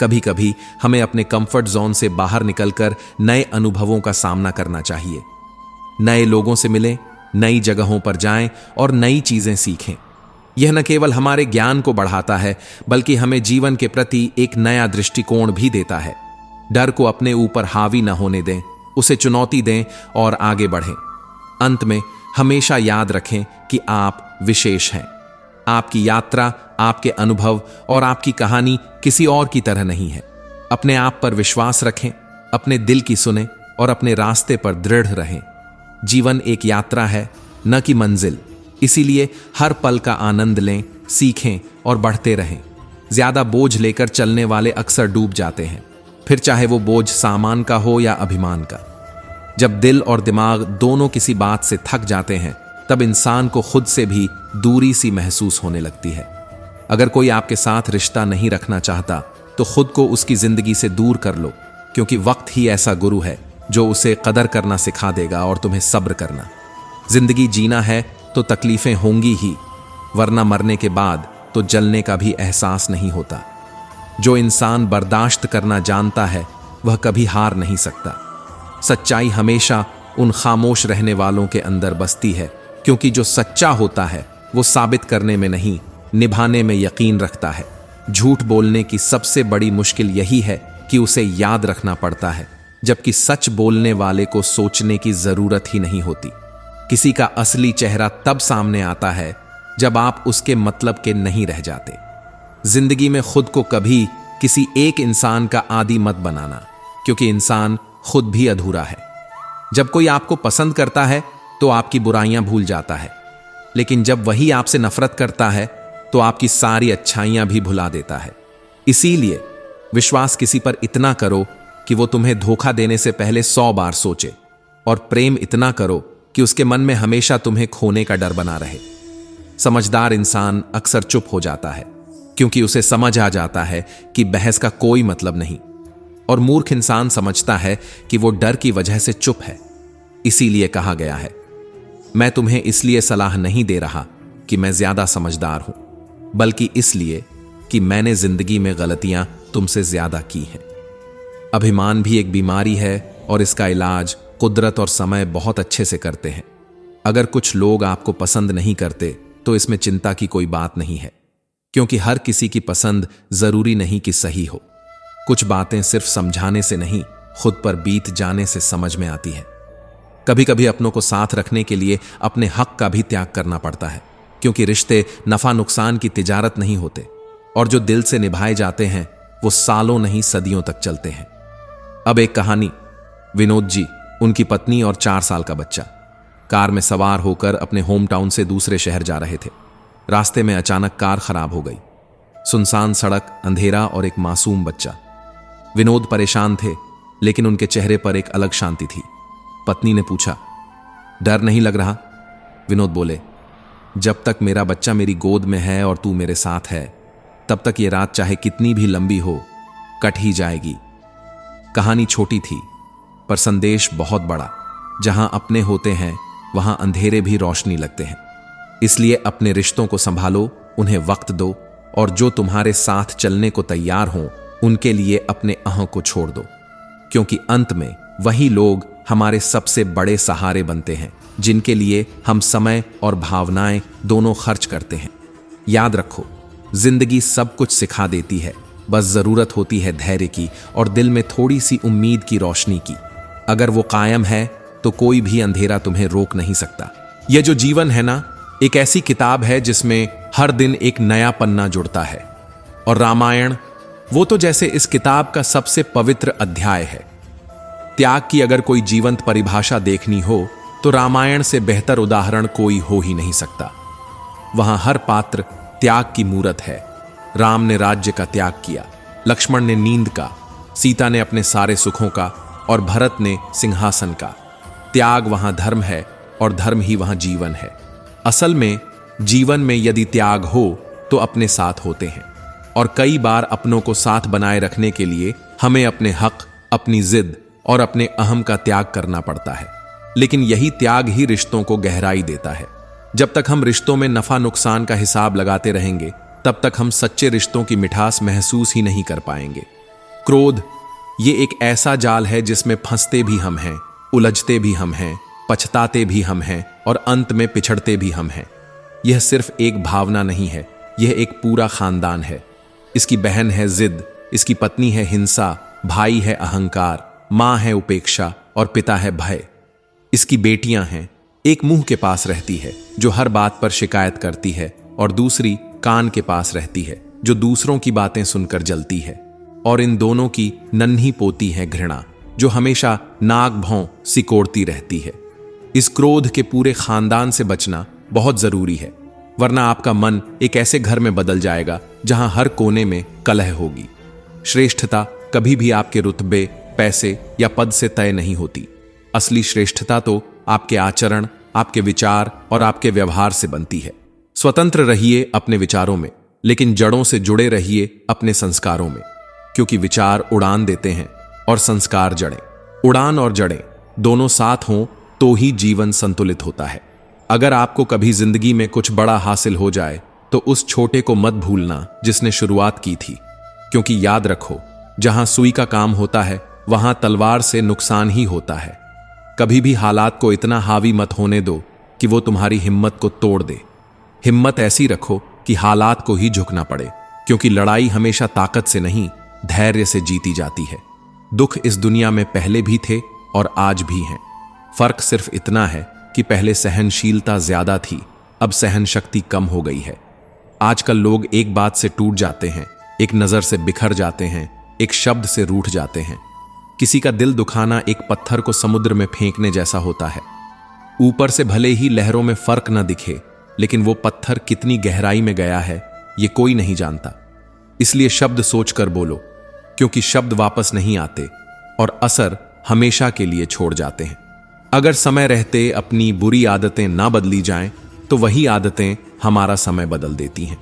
कभी कभी हमें अपने कंफर्ट जोन से बाहर निकलकर नए अनुभवों का सामना करना चाहिए। नए लोगों से मिलें, नई जगहों पर जाएं और नई चीजें सीखें। यह न केवल हमारे ज्ञान को बढ़ाता है, बल्कि हमें जीवन के प्रति एक नया दृष्टिकोण भी देता है। डर को अपने ऊपर हावी न होने दें, उसे चुनौती दें और आगे बढ़ें। अंत में हमेशा याद रखें कि आप विशेष हैं। आपकी यात्रा, आपके अनुभव और आपकी कहानी किसी और की तरह नहीं है। अपने आप पर विश्वास रखें, अपने दिल की सुनें और अपने रास्ते पर दृढ़ रहें। जीवन एक यात्रा है, न कि मंजिल। इसीलिए हर पल का आनंद लें, सीखें और बढ़ते रहें। ज्यादा बोझ लेकर चलने वाले अक्सर डूब जाते हैं, फिर चाहे वो बोझ सामान का हो या अभिमान का। जब दिल और दिमाग दोनों किसी बात से थक जाते हैं, तब इंसान को खुद से भी दूरी सी महसूस होने लगती है। अगर कोई आपके साथ रिश्ता नहीं रखना चाहता तो खुद को उसकी जिंदगी से दूर कर लो, क्योंकि वक्त ही ऐसा गुरु है जो उसे कदर करना सिखा देगा और तुम्हें सब्र करना। जिंदगी जीना है तो तकलीफें होंगी ही, वरना मरने के बाद तो जलने का भी एहसास नहीं होता। जो इंसान बर्दाश्त करना जानता है वह कभी हार नहीं सकता। सच्चाई हमेशा उन खामोश रहने वालों के अंदर बसती है, क्योंकि जो सच्चा होता है वो साबित करने में नहीं, निभाने में यकीन रखता है। झूठ बोलने की सबसे बड़ी मुश्किल यही है कि उसे याद रखना पड़ता है, जबकि सच बोलने वाले को सोचने की जरूरत ही नहीं होती। किसी का असली चेहरा तब सामने आता है जब आप उसके मतलब के नहीं रह जाते। जिंदगी में खुद को कभी किसी एक इंसान का आदी मत बनाना, क्योंकि इंसान खुद भी अधूरा है। जब कोई आपको पसंद करता है तो आपकी बुराइयां भूल जाता है, लेकिन जब वही आपसे नफरत करता है तो आपकी सारी अच्छाइयां भी भुला देता है। इसीलिए विश्वास किसी पर इतना करो कि वो तुम्हें धोखा देने से पहले 100 बार सोचे, और प्रेम इतना करो कि उसके मन में हमेशा तुम्हें खोने का डर बना रहे। समझदार इंसान अक्सर चुप हो जाता है, क्योंकि उसे समझ आ जाता है कि बहस का कोई मतलब नहीं, और मूर्ख इंसान समझता है कि वो डर की वजह से चुप है। इसीलिए कहा गया है, मैं तुम्हें इसलिए सलाह नहीं दे रहा कि मैं ज्यादा समझदार हूं, बल्कि इसलिए कि मैंने जिंदगी में गलतियां तुमसे ज्यादा की हैं। अभिमान भी एक बीमारी है और इसका इलाज कुदरत और समय बहुत अच्छे से करते हैं। अगर कुछ लोग आपको पसंद नहीं करते तो इसमें चिंता की कोई बात नहीं है, क्योंकि हर किसी की पसंद जरूरी नहीं कि सही हो। कुछ बातें सिर्फ समझाने से नहीं, खुद पर बीत जाने से समझ में आती है। कभी कभी अपनों को साथ रखने के लिए अपने हक का भी त्याग करना पड़ता है, क्योंकि रिश्ते नफा नुकसान की तिजारत नहीं होते, और जो दिल से निभाए जाते हैं वो सालों नहीं सदियों तक चलते हैं। अब एक कहानी। विनोद जी, उनकी पत्नी और 4 साल का बच्चा कार में सवार होकर अपने होम टाउन से दूसरे शहर जा रहे थे। रास्ते में अचानक कार खराब हो गई। सुनसान सड़क, अंधेरा और एक मासूम बच्चा। विनोद परेशान थे, लेकिन उनके चेहरे पर एक अलग शांति थी। पत्नी ने पूछा, डर नहीं लग रहा? विनोद बोले, जब तक मेरा बच्चा मेरी गोद में है और तू मेरे साथ है, तब तक ये रात चाहे कितनी भी लंबी हो, कट ही जाएगी। कहानी छोटी थी, पर संदेश बहुत बड़ा। जहां अपने होते हैं वहां अंधेरे भी रोशनी लगते हैं। इसलिए अपने रिश्तों को संभालो, उन्हें वक्त दो, और जो तुम्हारे साथ चलने को तैयार हों उनके लिए अपने अहं को छोड़ दो, क्योंकि अंत में वही लोग हमारे सबसे बड़े सहारे बनते हैं, जिनके लिए हम समय और भावनाएं दोनों खर्च करते हैं। याद रखो, जिंदगी सब कुछ सिखा देती है, बस जरूरत होती है धैर्य की और दिल में थोड़ी सी उम्मीद की रोशनी की। अगर वो कायम है तो कोई भी अंधेरा तुम्हें रोक नहीं सकता। यह जो जीवन है ना, एक ऐसी किताब है जिसमें हर दिन एक नया पन्ना जुड़ता है, और रामायण वो तो जैसे इस किताब का सबसे पवित्र अध्याय है। त्याग की अगर कोई जीवंत परिभाषा देखनी हो तो रामायण से बेहतर उदाहरण कोई हो ही नहीं सकता। वहां हर पात्र त्याग की मूरत है। राम ने राज्य का त्याग किया, लक्ष्मण ने नींद का, सीता ने अपने सारे सुखों का, और भरत ने सिंहासन का। त्याग वहां धर्म है और धर्म ही वहां जीवन है। असल में जीवन में यदि त्याग हो तो अपने साथ होते हैं, और कई बार अपनों को साथ बनाए रखने के लिए हमें अपने हक, अपनी जिद और अपने अहम का त्याग करना पड़ता है। लेकिन यही त्याग ही रिश्तों को गहराई देता है। जब तक हम रिश्तों में नफा नुकसान का हिसाब लगाते रहेंगे तब तक हम सच्चे रिश्तों की मिठास महसूस ही नहीं कर पाएंगे। क्रोध ये एक ऐसा जाल है जिसमें फंसते भी हम हैं, उलझते भी हम हैं, पछताते भी हम हैं और अंत में पिछड़ते भी हम हैं। यह सिर्फ एक भावना नहीं है, यह एक पूरा खानदान है। इसकी बहन है जिद, इसकी पत्नी है हिंसा, भाई है अहंकार, मां है उपेक्षा और पिता है भय। इसकी बेटियां हैं, एक मुंह के पास रहती है जो हर बात पर शिकायत करती है, और दूसरी कान के पास रहती है जो दूसरों की बातें सुनकर जलती है। और इन दोनों की नन्ही पोती है घृणा, जो हमेशा नाक भौं सिकोड़ती रहती है। इस क्रोध के पूरे खानदान से बचना बहुत जरूरी है, वरना आपका मन एक ऐसे घर में बदल जाएगा जहां हर कोने में कलह होगी। श्रेष्ठता कभी भी आपके रुतबे, पैसे या पद से तय नहीं होती। असली श्रेष्ठता तो आपके आचरण, आपके विचार और आपके व्यवहार से बनती है। स्वतंत्र रहिए अपने विचारों में, लेकिन जड़ों से जुड़े रहिए अपने संस्कारों में, क्योंकि विचार उड़ान देते हैं और संस्कार जड़ें। उड़ान और जड़ें दोनों साथ हों तो ही जीवन संतुलित होता है। अगर आपको कभी जिंदगी में कुछ बड़ा हासिल हो जाए तो उस छोटे को मत भूलना जिसने शुरुआत की थी, क्योंकि याद रखो, जहां सुई का काम होता है वहां तलवार से नुकसान ही होता है। कभी भी हालात को इतना हावी मत होने दो कि वो तुम्हारी हिम्मत को तोड़ दे। हिम्मत ऐसी रखो कि हालात को ही झुकना पड़े, क्योंकि लड़ाई हमेशा ताकत से नहीं, धैर्य से जीती जाती है। दुख इस दुनिया में पहले भी थे और आज भी हैं। फर्क सिर्फ इतना है कि पहले सहनशीलता ज्यादा थी, अब सहन शक्ति कम हो गई है। आजकल लोग एक बात से टूट जाते हैं, एक नजर से बिखर जाते हैं, एक शब्द से रूठ जाते हैं। किसी का दिल दुखाना एक पत्थर को समुद्र में फेंकने जैसा होता है। ऊपर से भले ही लहरों में फर्क न दिखे, लेकिन वो पत्थर कितनी गहराई में गया है ये कोई नहीं जानता। इसलिए शब्द सोचकर बोलो, क्योंकि शब्द वापस नहीं आते और असर हमेशा के लिए छोड़ जाते हैं। अगर समय रहते अपनी बुरी आदतें ना बदली जाएं, तो वही आदतें हमारा समय बदल देती हैं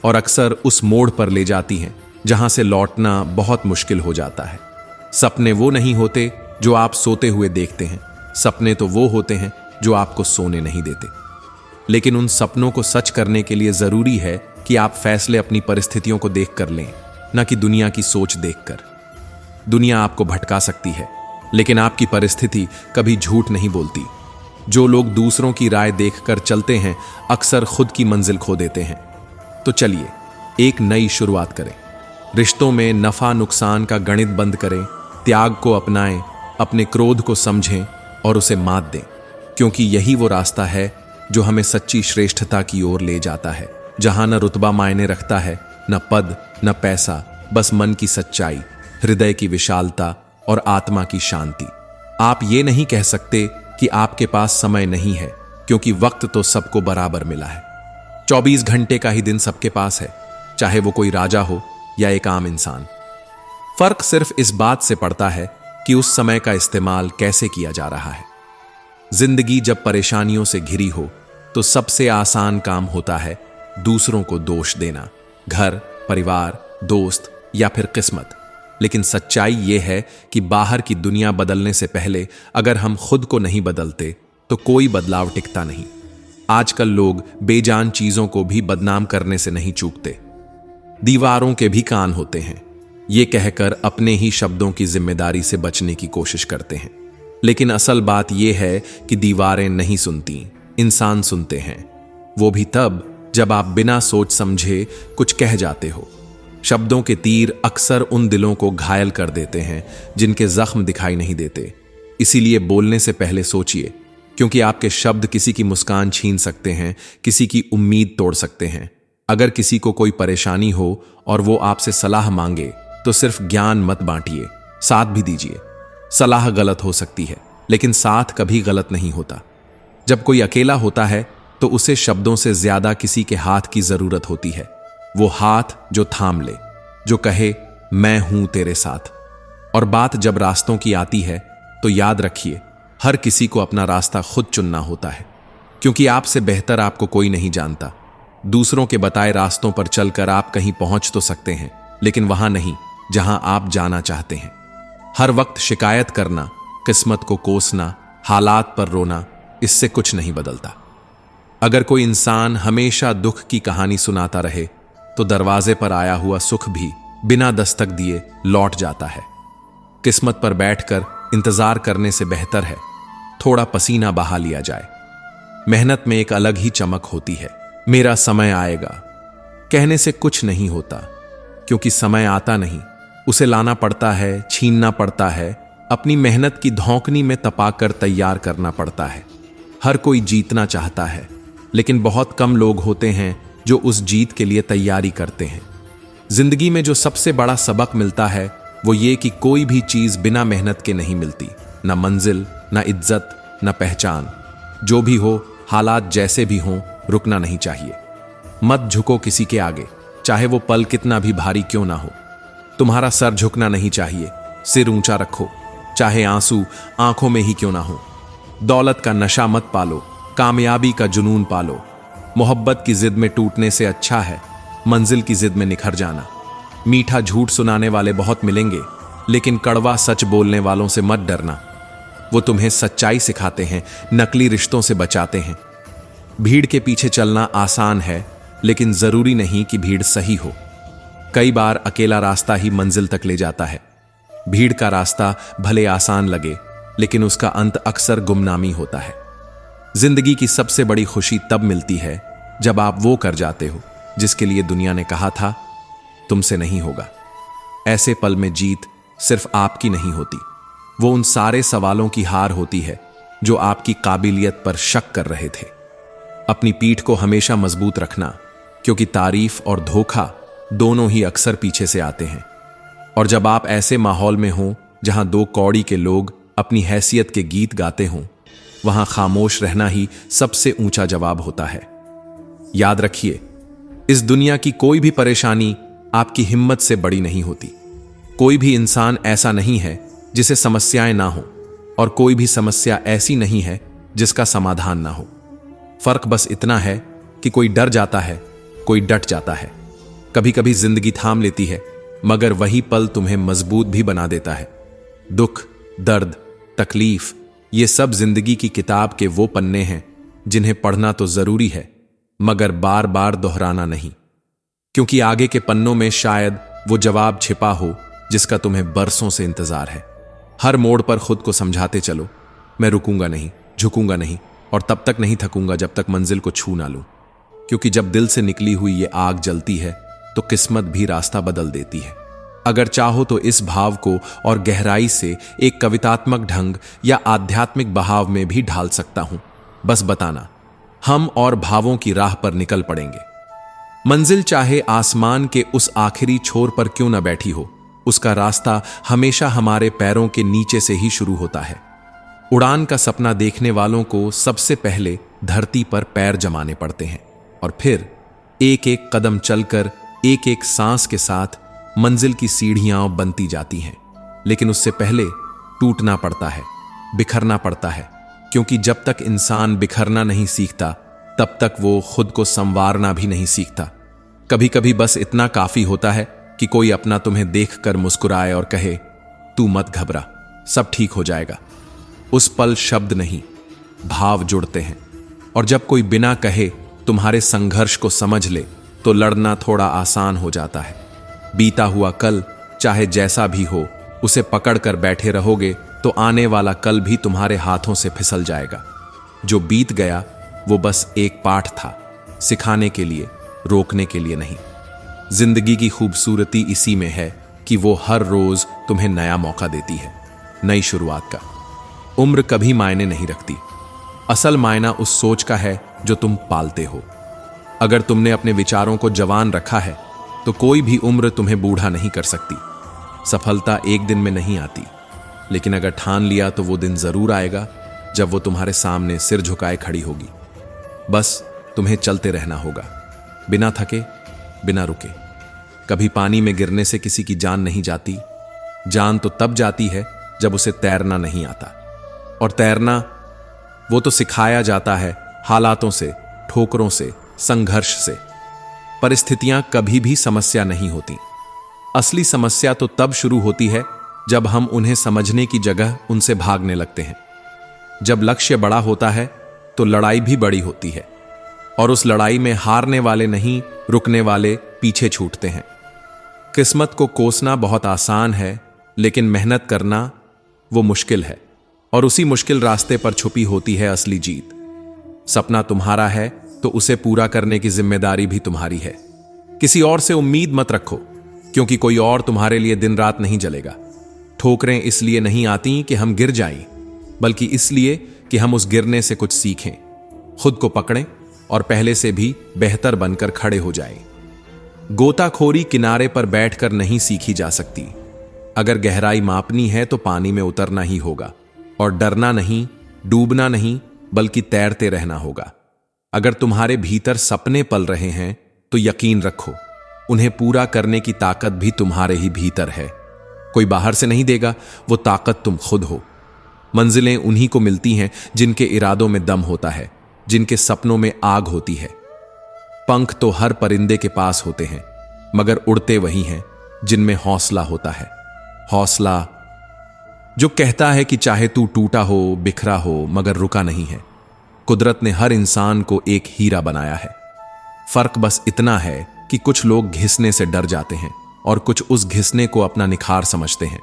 और अक्सर उस मोड़ पर ले जाती हैं जहां से लौटना बहुत मुश्किल हो जाता है। सपने वो नहीं होते जो आप सोते हुए देखते हैं, सपने तो वो होते हैं जो आपको सोने नहीं देते। लेकिन उन सपनों को सच करने के लिए जरूरी है कि आप फैसले अपनी परिस्थितियों को देखकर लें, न कि दुनिया की सोच देखकर। दुनिया आपको भटका सकती है, लेकिन आपकी परिस्थिति कभी झूठ नहीं बोलती। जो लोग दूसरों की राय देखकर चलते हैं अक्सर खुद की मंजिल खो देते हैं। तो चलिए एक नई शुरुआत करें। रिश्तों में नफा नुकसान का गणित बंद करें, त्याग को अपनाएं, अपने क्रोध को समझें और उसे मात दें, क्योंकि यही वो रास्ता है जो हमें सच्ची श्रेष्ठता की ओर ले जाता है, जहां न रुतबा मायने रखता है, न पद, न पैसा, बस मन की सच्चाई, हृदय की विशालता और आत्मा की शांति। आप ये नहीं कह सकते कि आपके पास समय नहीं है, क्योंकि वक्त तो सबको बराबर मिला है। 24 घंटे का ही दिन सबके पास है, चाहे वो कोई राजा हो या एक आम इंसान। फर्क सिर्फ इस बात से पड़ता है कि उस समय का इस्तेमाल कैसे किया जा रहा है। जिंदगी जब परेशानियों से घिरी हो तो सबसे आसान काम होता है दूसरों को दोष देना, घर, परिवार, दोस्त या फिर किस्मत। लेकिन सच्चाई यह है कि बाहर की दुनिया बदलने से पहले अगर हम खुद को नहीं बदलते तो कोई बदलाव टिकता नहीं। आजकल लोग बेजान चीजों को भी बदनाम करने से नहीं चूकते। दीवारों के भी कान होते हैं, ये कहकर अपने ही शब्दों की जिम्मेदारी से बचने की कोशिश करते हैं। लेकिन असल बात यह है कि दीवारें नहीं सुनती, इंसान सुनते हैं। वो भी तब जब आप बिना सोच समझे कुछ कह जाते हो। शब्दों के तीर अक्सर उन दिलों को घायल कर देते हैं जिनके जख्म दिखाई नहीं देते। इसीलिए बोलने से पहले सोचिए, क्योंकि आपके शब्द किसी की मुस्कान छीन सकते हैं, किसी की उम्मीद तोड़ सकते हैं। अगर किसी को कोई परेशानी हो और वो आपसे सलाह मांगे तो सिर्फ ज्ञान मत बांटिए, साथ भी दीजिए। सलाह गलत हो सकती है, लेकिन साथ कभी गलत नहीं होता। जब कोई अकेला होता है तो उसे शब्दों से ज्यादा किसी के हाथ की जरूरत होती है। वो हाथ जो थाम ले, जो कहे मैं हूं तेरे साथ। और बात जब रास्तों की आती है तो याद रखिए, हर किसी को अपना रास्ता खुद चुनना होता है, क्योंकि आपसे बेहतर आपको कोई नहीं जानता। दूसरों के बताए रास्तों पर चलकर आप कहीं पहुंच तो सकते हैं, लेकिन वहां नहीं जहां आप जाना चाहते हैं। हर वक्त शिकायत करना, किस्मत को कोसना, हालात पर रोना, इससे कुछ नहीं बदलता। अगर कोई इंसान हमेशा दुख की कहानी सुनाता रहे तो दरवाजे पर आया हुआ सुख भी बिना दस्तक दिए लौट जाता है। किस्मत पर बैठकर इंतजार करने से बेहतर है थोड़ा पसीना बहा लिया जाए। मेहनत में एक अलग ही चमक होती है। मेरा समय आएगा कहने से कुछ नहीं होता, क्योंकि समय आता नहीं, उसे लाना पड़ता है, छीनना पड़ता है, अपनी मेहनत की धौंकनी में तपाकर तैयार करना पड़ता है। हर कोई जीतना चाहता है, लेकिन बहुत कम लोग होते हैं जो उस जीत के लिए तैयारी करते हैं। जिंदगी में जो सबसे बड़ा सबक मिलता है वो ये कि कोई भी चीज बिना मेहनत के नहीं मिलती। ना मंजिल, ना इज्जत, ना पहचान। जो भी हो, हालात जैसे भी हों, रुकना नहीं चाहिए। मत झुको किसी के आगे, चाहे वो पल कितना भी भारी क्यों ना हो। तुम्हारा सर झुकना नहीं चाहिए, सिर ऊंचा रखो, चाहे आंसू आंखों में ही क्यों ना हो। दौलत का नशा मत पालो, कामयाबी का जुनून पालो। मोहब्बत की जिद में टूटने से अच्छा है मंजिल की जिद में निखर जाना। मीठा झूठ सुनाने वाले बहुत मिलेंगे, लेकिन कड़वा सच बोलने वालों से मत डरना। वो तुम्हें सच्चाई सिखाते हैं, नकली रिश्तों से बचाते हैं। भीड़ के पीछे चलना आसान है, लेकिन जरूरी नहीं कि भीड़ सही हो। कई बार अकेला रास्ता ही मंजिल तक ले जाता है। भीड़ का रास्ता भले आसान लगे, लेकिन उसका अंत अक्सर गुमनामी होता है। जिंदगी की सबसे बड़ी खुशी तब मिलती है जब आप वो कर जाते हो जिसके लिए दुनिया ने कहा था तुमसे नहीं होगा। ऐसे पल में जीत सिर्फ आपकी नहीं होती, वो उन सारे सवालों की हार होती है जो आपकी काबिलियत पर शक कर रहे थे। अपनी पीठ को हमेशा मजबूत रखना, क्योंकि तारीफ और धोखा दोनों ही अक्सर पीछे से आते हैं। और जब आप ऐसे माहौल में हों जहां दो कौड़ी के लोग अपनी हैसियत के गीत गाते हों, वहां खामोश रहना ही सबसे ऊंचा जवाब होता है। याद रखिए, इस दुनिया की कोई भी परेशानी आपकी हिम्मत से बड़ी नहीं होती। कोई भी इंसान ऐसा नहीं है जिसे समस्याएं ना हो, और कोई भी समस्या ऐसी नहीं है जिसका समाधान ना हो। फर्क बस इतना है कि कोई डर जाता है, कोई डट जाता है। कभी कभी जिंदगी थाम लेती है, मगर वही पल तुम्हें मजबूत भी बना देता है। दुख, दर्द, तकलीफ, ये सब जिंदगी की किताब के वो पन्ने हैं जिन्हें पढ़ना तो जरूरी है, मगर बार बार दोहराना नहीं, क्योंकि आगे के पन्नों में शायद वो जवाब छिपा हो जिसका तुम्हें बरसों से इंतजार है। हर मोड़ पर खुद को समझाते चलो, मैं रुकूंगा नहीं, झुकूंगा नहीं, और तब तक नहीं थकूंगा जब तक मंजिल को छू ना लूं। क्योंकि जब दिल से निकली हुई ये आग जलती है तो किस्मत भी रास्ता बदल देती है। अगर चाहो तो इस भाव को और गहराई से एक कवितात्मक ढंग या आध्यात्मिक बहाव में भी ढाल सकता हूं। बस बताना, हम और भावों की राह पर निकल पड़ेंगे। मंजिल चाहे आसमान के उस आखिरी छोर पर क्यों न बैठी हो, उसका रास्ता हमेशा हमारे पैरों के नीचे से ही शुरू होता है। उड़ान का सपना देखने वालों को सबसे पहले धरती पर पैर जमाने पड़ते हैं, और फिर एक एक कदम चलकर एक एक सांस के साथ मंजिल की सीढ़ियां बनती जाती हैं। लेकिन उससे पहले टूटना पड़ता है, बिखरना पड़ता है, क्योंकि जब तक इंसान बिखरना नहीं सीखता तब तक वो खुद को संवारना भी नहीं सीखता। कभी कभी बस इतना काफी होता है कि कोई अपना तुम्हें देखकर मुस्कुराए और कहे, तू मत घबरा, सब ठीक हो जाएगा। उस पल शब्द नहीं, भाव जुड़ते हैं, और जब कोई बिना कहे तुम्हारे संघर्ष को समझ ले तो लड़ना थोड़ा आसान हो जाता है। बीता हुआ कल चाहे जैसा भी हो, उसे पकड़कर बैठे रहोगे तो आने वाला कल भी तुम्हारे हाथों से फिसल जाएगा। जो बीत गया वो बस एक पाठ था, सिखाने के लिए, रोकने के लिए नहीं। जिंदगी की खूबसूरती इसी में है कि वो हर रोज तुम्हें नया मौका देती है, नई शुरुआत का। उम्र कभी मायने नहीं रखती, असल मायना उस सोच का है जो तुम पालते हो। अगर तुमने अपने विचारों को जवान रखा है तो कोई भी उम्र तुम्हें बूढ़ा नहीं कर सकती। सफलता एक दिन में नहीं आती, लेकिन अगर ठान लिया तो वो दिन जरूर आएगा जब वो तुम्हारे सामने सिर झुकाए खड़ी होगी। बस तुम्हें चलते रहना होगा, बिना थके, बिना रुके। कभी पानी में गिरने से किसी की जान नहीं जाती। जान तो तब जाती है जब उसे तैरना नहीं आता, और तैरना वो तो सिखाया जाता है हालातों से, ठोकरों से, संघर्ष से। परिस्थितियां कभी भी समस्या नहीं होती। असली समस्या तो तब शुरू होती है जब हम उन्हें समझने की जगह उनसे भागने लगते हैं। जब लक्ष्य बड़ा होता है तो लड़ाई भी बड़ी होती है, और उस लड़ाई में हारने वाले नहीं, रुकने वाले पीछे छूटते हैं। किस्मत को कोसना बहुत आसान है, लेकिन मेहनत करना वो मुश्किल है, और उसी मुश्किल रास्ते पर छुपी होती है असली जीत। सपना तुम्हारा है तो उसे पूरा करने की जिम्मेदारी भी तुम्हारी है। किसी और से उम्मीद मत रखो, क्योंकि कोई और तुम्हारे लिए दिन रात नहीं जलेगा। ठोकरें इसलिए नहीं आती कि हम गिर जाएं, बल्कि इसलिए कि हम उस गिरने से कुछ सीखें, खुद को पकड़ें और पहले से भी बेहतर बनकर खड़े हो जाएं। गोताखोरी किनारे पर बैठकर नहीं सीखी जा सकती। अगर गहराई मापनी है तो पानी में उतरना ही होगा, और डरना नहीं, डूबना नहीं, बल्कि तैरते रहना होगा। अगर तुम्हारे भीतर सपने पल रहे हैं तो यकीन रखो, उन्हें पूरा करने की ताकत भी तुम्हारे ही भीतर है। कोई बाहर से नहीं देगा, वो ताकत तुम खुद हो। मंजिलें उन्हीं को मिलती हैं जिनके इरादों में दम होता है, जिनके सपनों में आग होती है। पंख तो हर परिंदे के पास होते हैं, मगर उड़ते वही हैं जिनमें हौसला होता है। हौसला जो कहता है कि चाहे तू टूटा हो, बिखरा हो, मगर रुका नहीं है। कुदरत ने हर इंसान को एक हीरा बनाया है। फर्क बस इतना है कि कुछ लोग घिसने से डर जाते हैं और कुछ उस घिसने को अपना निखार समझते हैं।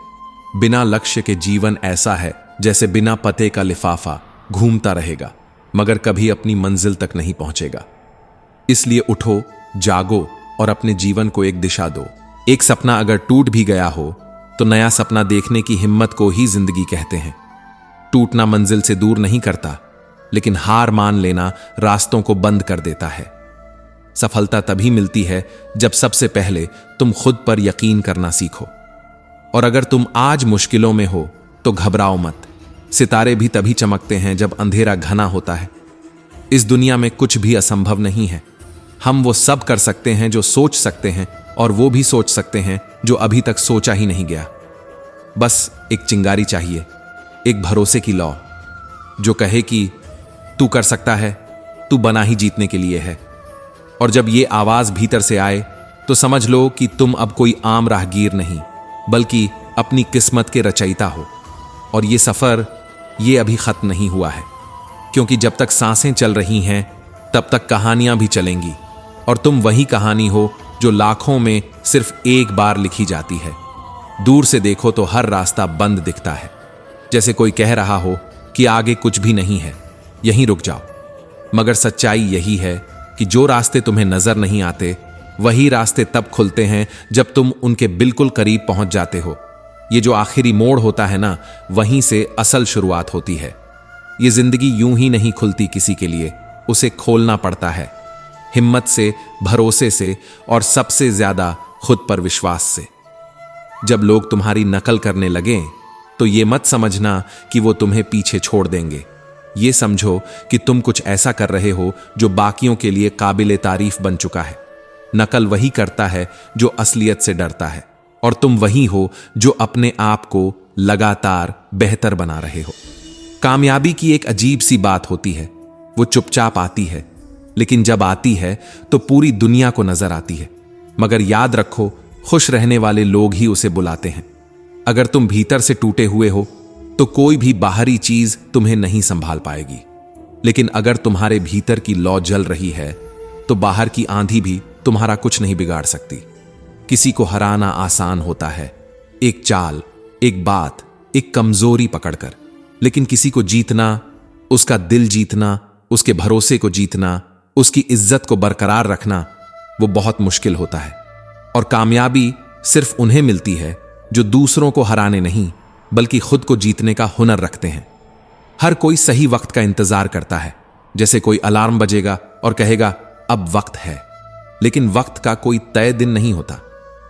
बिना लक्ष्य के जीवन ऐसा है जैसे बिना पते का लिफाफा घूमता रहेगा, मगर कभी अपनी मंजिल तक नहीं पहुंचेगा। इसलिए उठो, जागो और अपने जीवन को एक दिशा दो। एक सपना अगर टूट भी गया हो तो नया सपना देखने की हिम्मत को ही जिंदगी कहते हैं। टूटना मंजिल से दूर नहीं करता, लेकिन हार मान लेना रास्तों को बंद कर देता है। सफलता तभी मिलती है जब सबसे पहले तुम खुद पर यकीन करना सीखो। और अगर तुम आज मुश्किलों में हो तो घबराओ मत। सितारे भी तभी चमकते हैं जब अंधेरा घना होता है। इस दुनिया में कुछ भी असंभव नहीं है। हम वो सब कर सकते हैं जो सोच सकते हैं, और वो भी सोच सकते हैं जो अभी तक सोचा ही नहीं गया। बस एक चिंगारी चाहिए, एक भरोसे की लौ जो कहे कि तू कर सकता है, तू बना ही जीतने के लिए है। और जब ये आवाज भीतर से आए तो समझ लो कि तुम अब कोई आम राहगीर नहीं, बल्कि अपनी किस्मत के रचयिता हो। और ये सफर ये अभी खत्म नहीं हुआ है, क्योंकि जब तक सांसें चल रही हैं तब तक कहानियां भी चलेंगी, और तुम वही कहानी हो जो लाखों में सिर्फ एक बार लिखी जाती है। दूर से देखो तो हर रास्ता बंद दिखता है, जैसे कोई कह रहा हो कि आगे कुछ भी नहीं है, यहीं रुक जाओ। मगर सच्चाई यही है कि जो रास्ते तुम्हें नजर नहीं आते, वही रास्ते तब खुलते हैं जब तुम उनके बिल्कुल करीब पहुंच जाते हो। ये जो आखिरी मोड़ होता है ना, वहीं से असल शुरुआत होती है। ये जिंदगी यूं ही नहीं खुलती किसी के लिए, उसे खोलना पड़ता है, हिम्मत से, भरोसे से, और सबसे ज्यादा खुद पर विश्वास से। जब लोग तुम्हारी नकल करने लगे तो ये मत समझना कि वो तुम्हें पीछे छोड़ देंगे। ये समझो कि तुम कुछ ऐसा कर रहे हो जो बाकियों के लिए काबिले तारीफ बन चुका है। नकल वही करता है जो असलियत से डरता है, और तुम वही हो जो अपने आप को लगातार बेहतर बना रहे हो। कामयाबी की एक अजीब सी बात होती है, वो चुपचाप आती है, लेकिन जब आती है तो पूरी दुनिया को नजर आती है। मगर याद रखो, खुश रहने वाले लोग ही उसे बुलाते हैं। अगर तुम भीतर से टूटे हुए हो तो कोई भी बाहरी चीज तुम्हें नहीं संभाल पाएगी। लेकिन अगर तुम्हारे भीतर की लौ जल रही है तो बाहर की आंधी भी तुम्हारा कुछ नहीं बिगाड़ सकती। किसी को हराना आसान होता है, एक चाल, एक बात, एक कमजोरी पकड़कर, लेकिन किसी को जीतना, उसका दिल जीतना, उसके भरोसे को जीतना, उसकी इज्जत को बरकरार रखना, वो बहुत मुश्किल होता है। और कामयाबी सिर्फ उन्हें मिलती है जो दूसरों को हराने नहीं बल्कि खुद को जीतने का हुनर रखते हैं। हर कोई सही वक्त का इंतजार करता है, जैसे कोई अलार्म बजेगा और कहेगा अब वक्त है, लेकिन वक्त का कोई तय दिन नहीं होता।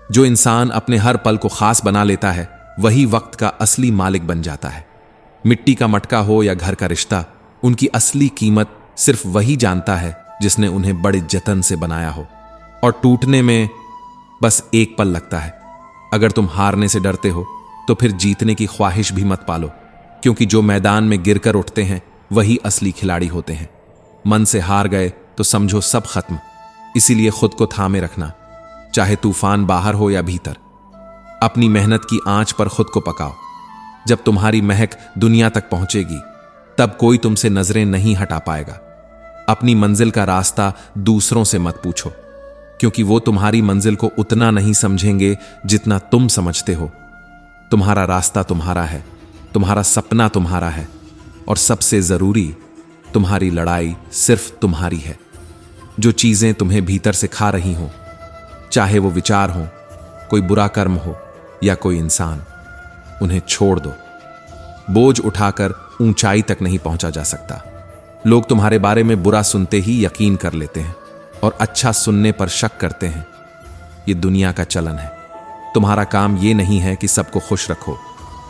जो इंसान अपने हर पल को खास बना लेता है वही वक्त का असली मालिक बन जाता है। मिट्टी का मटका हो या घर का रिश्ता, उनकी असली कीमत सिर्फ वही जानता है जिसने उन्हें बड़े जतन से बनाया हो। और टूटने में बस एक पल लगता है। अगर तुम हारने से डरते हो तो फिर जीतने की ख्वाहिश भी मत पालो, क्योंकि जो मैदान में गिरकर उठते हैं वही असली खिलाड़ी होते हैं। मन से हार गए तो समझो सब खत्म। इसीलिए खुद को थामे रखना, चाहे तूफान बाहर हो या भीतर। अपनी मेहनत की आंच पर खुद को पकाओ। जब तुम्हारी महक दुनिया तक पहुंचेगी तब कोई तुमसे नजरें नहीं हटा पाएगा। अपनी मंजिल का रास्ता दूसरों से मत पूछो, क्योंकि वो तुम्हारी मंजिल को उतना नहीं समझेंगे जितना तुम समझते हो। तुम्हारा रास्ता तुम्हारा है, तुम्हारा सपना तुम्हारा है, और सबसे जरूरी, तुम्हारी लड़ाई सिर्फ तुम्हारी है। जो चीजें तुम्हें भीतर से खा रही हों, चाहे वो विचार हो, कोई बुरा कर्म हो या कोई इंसान, उन्हें छोड़ दो। बोझ उठाकर ऊंचाई तक नहीं पहुंचा जा सकता। लोग तुम्हारे बारे में बुरा सुनते ही यकीन कर लेते हैं और अच्छा सुनने पर शक करते हैं। ये दुनिया का चलन है। तुम्हारा काम ये नहीं है कि सबको खुश रखो,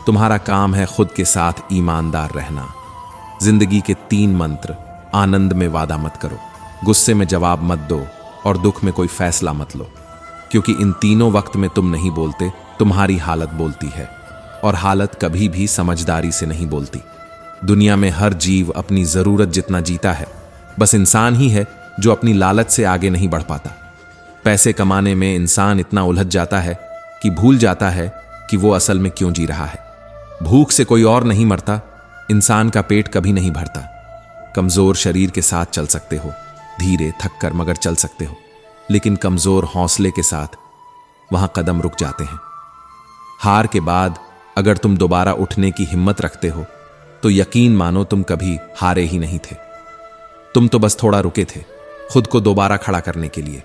तुम्हारा काम है खुद के साथ ईमानदार रहना। जिंदगी के 3 मंत्र: आनंद में वादा मत करो, गुस्से में जवाब मत दो और दुख में कोई फैसला मत लो। क्योंकि इन तीनों वक्त में तुम नहीं बोलते, तुम्हारी हालत बोलती है, और हालत कभी भी समझदारी से नहीं बोलती। दुनिया में हर जीव अपनी जरूरत जितना जीता है, बस इंसान ही है जो अपनी लालच से आगे नहीं बढ़ पाता। पैसे कमाने में इंसान इतना उलझ जाता है कि भूल जाता है कि वो असल में क्यों जी रहा है। भूख से कोई और नहीं मरता, इंसान का पेट कभी नहीं भरता। कमजोर शरीर के साथ चल सकते हो, धीरे थक कर मगर चल सकते हो, लेकिन कमजोर हौसले के साथ वहां कदम रुक जाते हैं। हार के बाद अगर तुम दोबारा उठने की हिम्मत रखते हो तो यकीन मानो तुम कभी हारे ही नहीं थे। तुम तो बस थोड़ा रुके थे खुद को दोबारा खड़ा करने के लिए।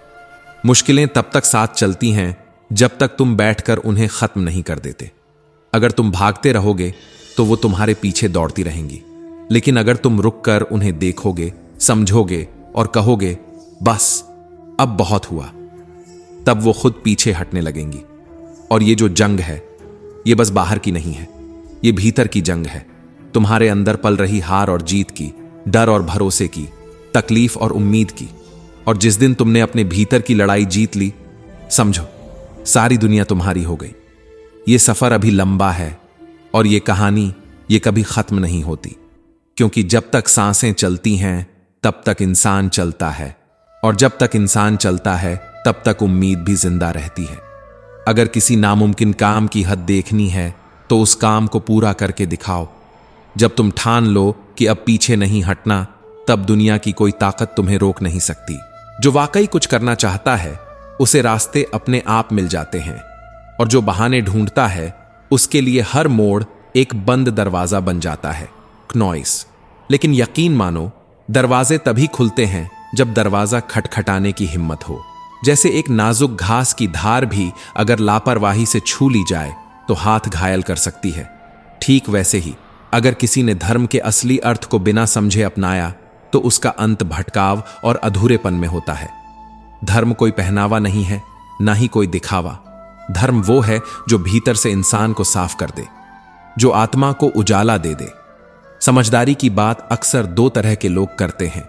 मुश्किलें तब तक साथ चलती हैं जब तक तुम बैठकर उन्हें खत्म नहीं कर देते। अगर तुम भागते रहोगे तो वो तुम्हारे पीछे दौड़ती रहेंगी, लेकिन अगर तुम रुककर उन्हें देखोगे, समझोगे और कहोगे बस अब बहुत हुआ, तब वो खुद पीछे हटने लगेंगी। और ये जो जंग है, ये बस बाहर की नहीं है, ये भीतर की जंग है। तुम्हारे अंदर पल रही हार और जीत की, डर और भरोसे की, तकलीफ और उम्मीद की। और जिस दिन तुमने अपने भीतर की लड़ाई जीत ली, समझो सारी दुनिया तुम्हारी हो गई। ये सफर अभी लंबा है और ये कहानी ये कभी खत्म नहीं होती, क्योंकि जब तक सांसें चलती हैं तब तक इंसान चलता है, और जब तक इंसान चलता है तब तक उम्मीद भी जिंदा रहती है। अगर किसी नामुमकिन काम की हद देखनी है तो उस काम को पूरा करके दिखाओ। जब तुम ठान लो कि अब पीछे नहीं हटना, तब दुनिया की कोई ताकत तुम्हें रोक नहीं सकती। जो वाकई कुछ करना चाहता है उसे रास्ते अपने आप मिल जाते हैं, और जो बहाने ढूंढता है उसके लिए हर मोड़ एक बंद दरवाजा बन जाता है। क्नॉइस। लेकिन यकीन मानो, दरवाजे तभी खुलते हैं जब दरवाजा खटखटाने की हिम्मत हो। जैसे एक नाजुक घास की धार भी अगर लापरवाही से छू ली जाए तो हाथ घायल कर सकती है, ठीक वैसे ही अगर किसी ने धर्म के असली अर्थ को बिना समझे अपनाया तो उसका अंत भटकाव और अधूरेपन में होता है। धर्म कोई पहनावा नहीं है, ना ही कोई दिखावा। धर्म वो है जो भीतर से इंसान को साफ कर दे, जो आत्मा को उजाला दे दे। समझदारी की बात अक्सर 2 तरह के लोग करते हैं।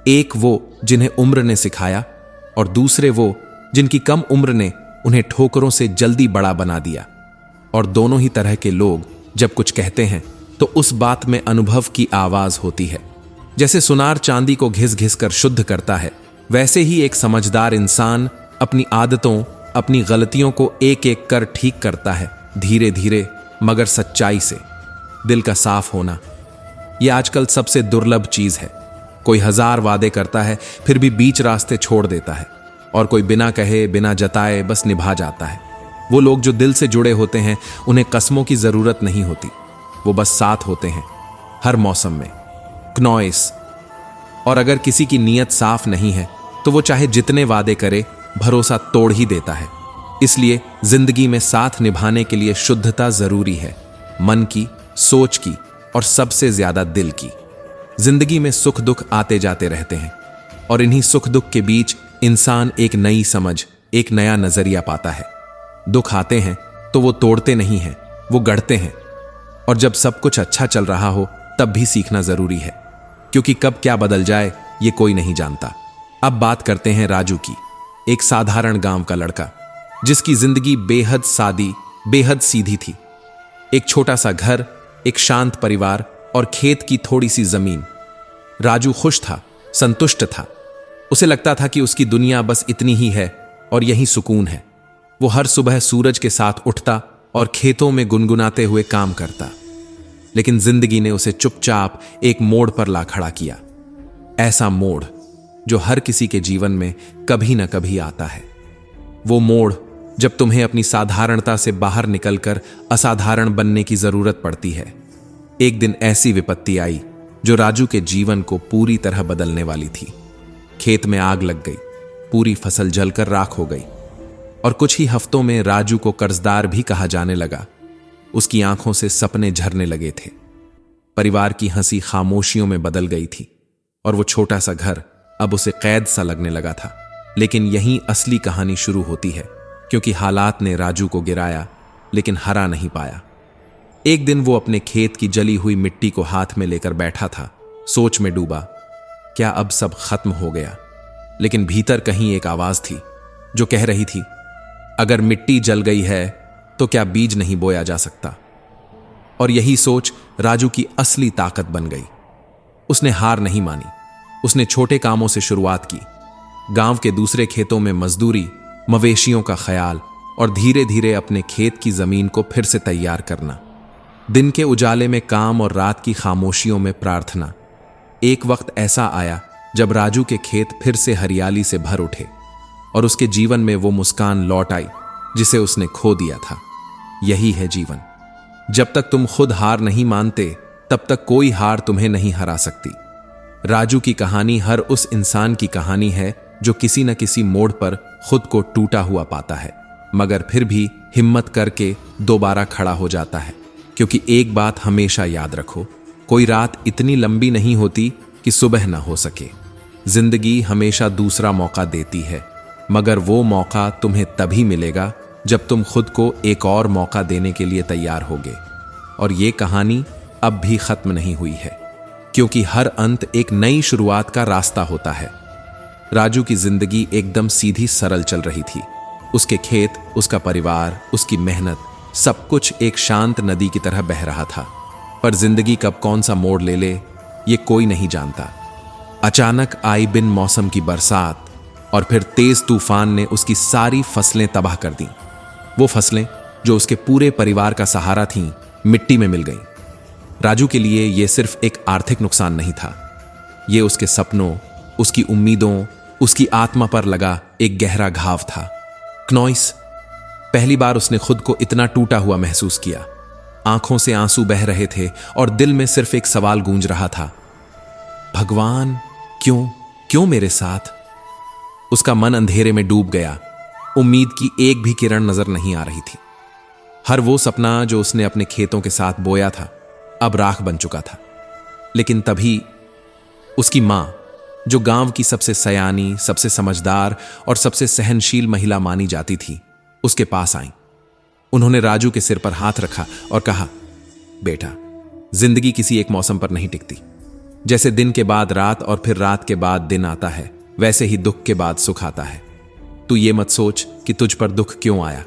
एक वो जिन्हें उम्र ने सिखाया, और दूसरे वो जिनकी कम उम्र ने उन्हें ठोकरों से जल्दी बड़ा बना दिया। और दोनों ही तरह के लोग जब कुछ कहते हैं तो उस बात में अनुभव की आवाज होती है। जैसे सुनार चांदी को घिस घिस कर शुद्ध करता है, वैसे ही एक समझदार इंसान अपनी आदतों, अपनी गलतियों को एक एक कर ठीक करता है, धीरे धीरे मगर सच्चाई से। दिल का साफ होना, यह आजकल सबसे दुर्लभ चीज है। कोई 1000 वादे करता है फिर भी बीच रास्ते छोड़ देता है, और कोई बिना कहे बिना जताए बस निभा जाता है। वो लोग जो दिल से जुड़े होते हैं उन्हें कस्मों की जरूरत नहीं होती, वो बस साथ होते हैं हर मौसम में। क्नॉइस। और अगर किसी की नीयत साफ नहीं है तो वो चाहे जितने वादे करे भरोसा तोड़ ही देता है। इसलिए जिंदगी में साथ निभाने के लिए शुद्धता जरूरी है, मन की, सोच की और सबसे ज्यादा दिल की। जिंदगी में सुख दुख आते जाते रहते हैं और इन्हीं सुख दुख के बीच इंसान एक नई समझ, एक नया नजरिया पाता है। दुख आते हैं तो वो तोड़ते नहीं हैं, वो गढ़ते हैं। और जब सब कुछ अच्छा चल रहा हो तब भी सीखना जरूरी है, क्योंकि कब क्या बदल जाए ये कोई नहीं जानता। अब बात करते हैं राजू की, एक साधारण गांव का लड़का जिसकी जिंदगी बेहद सादी, बेहद सीधी थी। एक छोटा सा घर, एक शांत परिवार और खेत की थोड़ी सी जमीन। राजू खुश था, संतुष्ट था। उसे लगता था कि उसकी दुनिया बस इतनी ही है और यही सुकून है। वो हर सुबह सूरज के साथ उठता और खेतों में गुनगुनाते हुए काम करता। लेकिन जिंदगी ने उसे चुपचाप एक मोड़ पर ला खड़ा किया। ऐसा मोड़ जो हर किसी के जीवन में कभी ना कभी आता है। वो मोड़ जब तुम्हें अपनी साधारणता से बाहर निकलकर असाधारण बनने की जरूरत पड़ती है। एक दिन ऐसी विपत्ति आई जो राजू के जीवन को पूरी तरह बदलने वाली थी। खेत में आग लग गई, पूरी फसल जलकर राख हो गई और कुछ ही हफ्तों में राजू को कर्जदार भी कहा जाने लगा। उसकी आंखों से सपने झरने लगे थे। परिवार की हंसी खामोशियों में बदल गई थी और वो छोटा सा घर अब उसे कैद सा लगने लगा था। लेकिन यहीं असली कहानी शुरू होती है, क्योंकि हालात ने राजू को गिराया लेकिन हरा नहीं पाया। एक दिन वो अपने खेत की जली हुई मिट्टी को हाथ में लेकर बैठा था, सोच में डूबा। क्या अब सब खत्म हो गया? लेकिन भीतर कहीं एक आवाज थी जो कह रही थी, अगर मिट्टी जल गई है तो क्या बीज नहीं बोया जा सकता? और यही सोच राजू की असली ताकत बन गई। उसने हार नहीं मानी। उसने छोटे कामों से शुरुआत की, गांव के दूसरे खेतों में मजदूरी, मवेशियों का ख्याल और धीरे धीरे अपने खेत की जमीन को फिर से तैयार करना। दिन के उजाले में काम और रात की खामोशियों में प्रार्थना। एक वक्त ऐसा आया जब राजू के खेत फिर से हरियाली से भर उठे और उसके जीवन में वो मुस्कान लौट आई जिसे उसने खो दिया था। यही है जीवन। जब तक तुम खुद हार नहीं मानते तब तक कोई हार तुम्हें नहीं हरा सकती। राजू की कहानी हर उस इंसान की कहानी है जो किसी न किसी मोड़ पर खुद को टूटा हुआ पाता है, मगर फिर भी हिम्मत करके दोबारा खड़ा हो जाता है। क्योंकि एक बात हमेशा याद रखो, कोई रात इतनी लंबी नहीं होती कि सुबह ना हो सके। जिंदगी हमेशा दूसरा मौका देती है, मगर वो मौका तुम्हें तभी मिलेगा जब तुम खुद को एक और मौका देने के लिए तैयार होगे। और ये कहानी अब भी खत्म नहीं हुई है, क्योंकि हर अंत एक नई शुरुआत का रास्ता होता है। राजू की जिंदगी एकदम सीधी सरल चल रही थी। उसके खेत, उसका परिवार, उसकी मेहनत, सब कुछ एक शांत नदी की तरह बह रहा था। पर जिंदगी कब कौन सा मोड़ ले ले ये कोई नहीं जानता। अचानक आई बिन मौसम की बरसात और फिर तेज तूफान ने उसकी सारी फसलें तबाह कर दी। वो फसलें जो उसके पूरे परिवार का सहारा थीं, मिट्टी में मिल गईं। राजू के लिए यह सिर्फ एक आर्थिक नुकसान नहीं था, ये उसके सपनों, उसकी उम्मीदों, उसकी आत्मा पर लगा एक गहरा घाव था। क्नॉइस। पहली बार उसने खुद को इतना टूटा हुआ महसूस किया। आंखों से आंसू बह रहे थे और दिल में सिर्फ एक सवाल गूंज रहा था, भगवान क्यों, क्यों मेरे साथ? उसका मन अंधेरे में डूब गया। उम्मीद की एक भी किरण नजर नहीं आ रही थी। हर वो सपना जो उसने अपने खेतों के साथ बोया था अब राख बन चुका था। लेकिन तभी उसकी मां, जो गांव की सबसे सयानी, सबसे समझदार और सबसे सहनशील महिला मानी जाती थी, उसके पास आई। उन्होंने राजू के सिर पर हाथ रखा और कहा, बेटा, जिंदगी किसी एक मौसम पर नहीं टिकती। जैसे दिन के बाद रात और फिर रात के बाद दिन आता है, वैसे ही दुख के बाद सुख आता है। तू ये मत सोच कि तुझ पर दुख क्यों आया,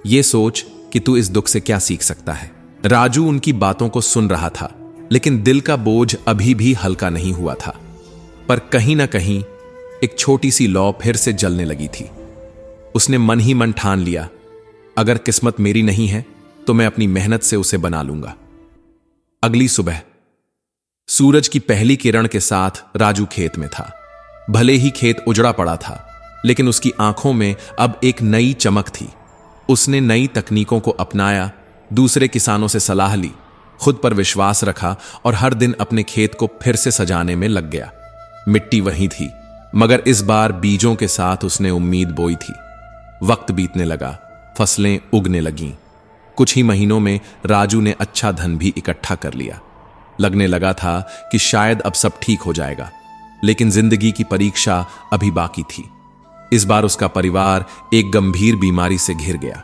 ये सोच कि तू इस दुख से क्या सीख सकता है। राजू उनकी बातों को सुन रहा था, लेकिन दिल का बोझ अभी भी हल्का नहीं हुआ था। पर कहीं ना कहीं एक छोटी सी लौ फिर से जलने लगी थी। उसने मन ही मन ठान लिया, अगर किस्मत मेरी नहीं है तो मैं अपनी मेहनत से उसे बना लूंगा। अगली सुबह सूरज की पहली किरण के साथ राजू खेत में था। भले ही खेत उजड़ा पड़ा था, लेकिन उसकी आंखों में अब एक नई चमक थी। उसने नई तकनीकों को अपनाया, दूसरे किसानों से सलाह ली, खुद पर विश्वास रखा और हर दिन अपने खेत को फिर से सजाने में लग गया। मिट्टी वही थी, मगर इस बार बीजों के साथ उसने उम्मीद बोई थी। वक्त बीतने लगा, फसलें उगने लगीं। कुछ ही महीनों में राजू ने अच्छा धन भी इकट्ठा कर लिया। लगने लगा था कि शायद अब सब ठीक हो जाएगा, लेकिन जिंदगी की परीक्षा अभी बाकी थी। इस बार उसका परिवार एक गंभीर बीमारी से घिर गया।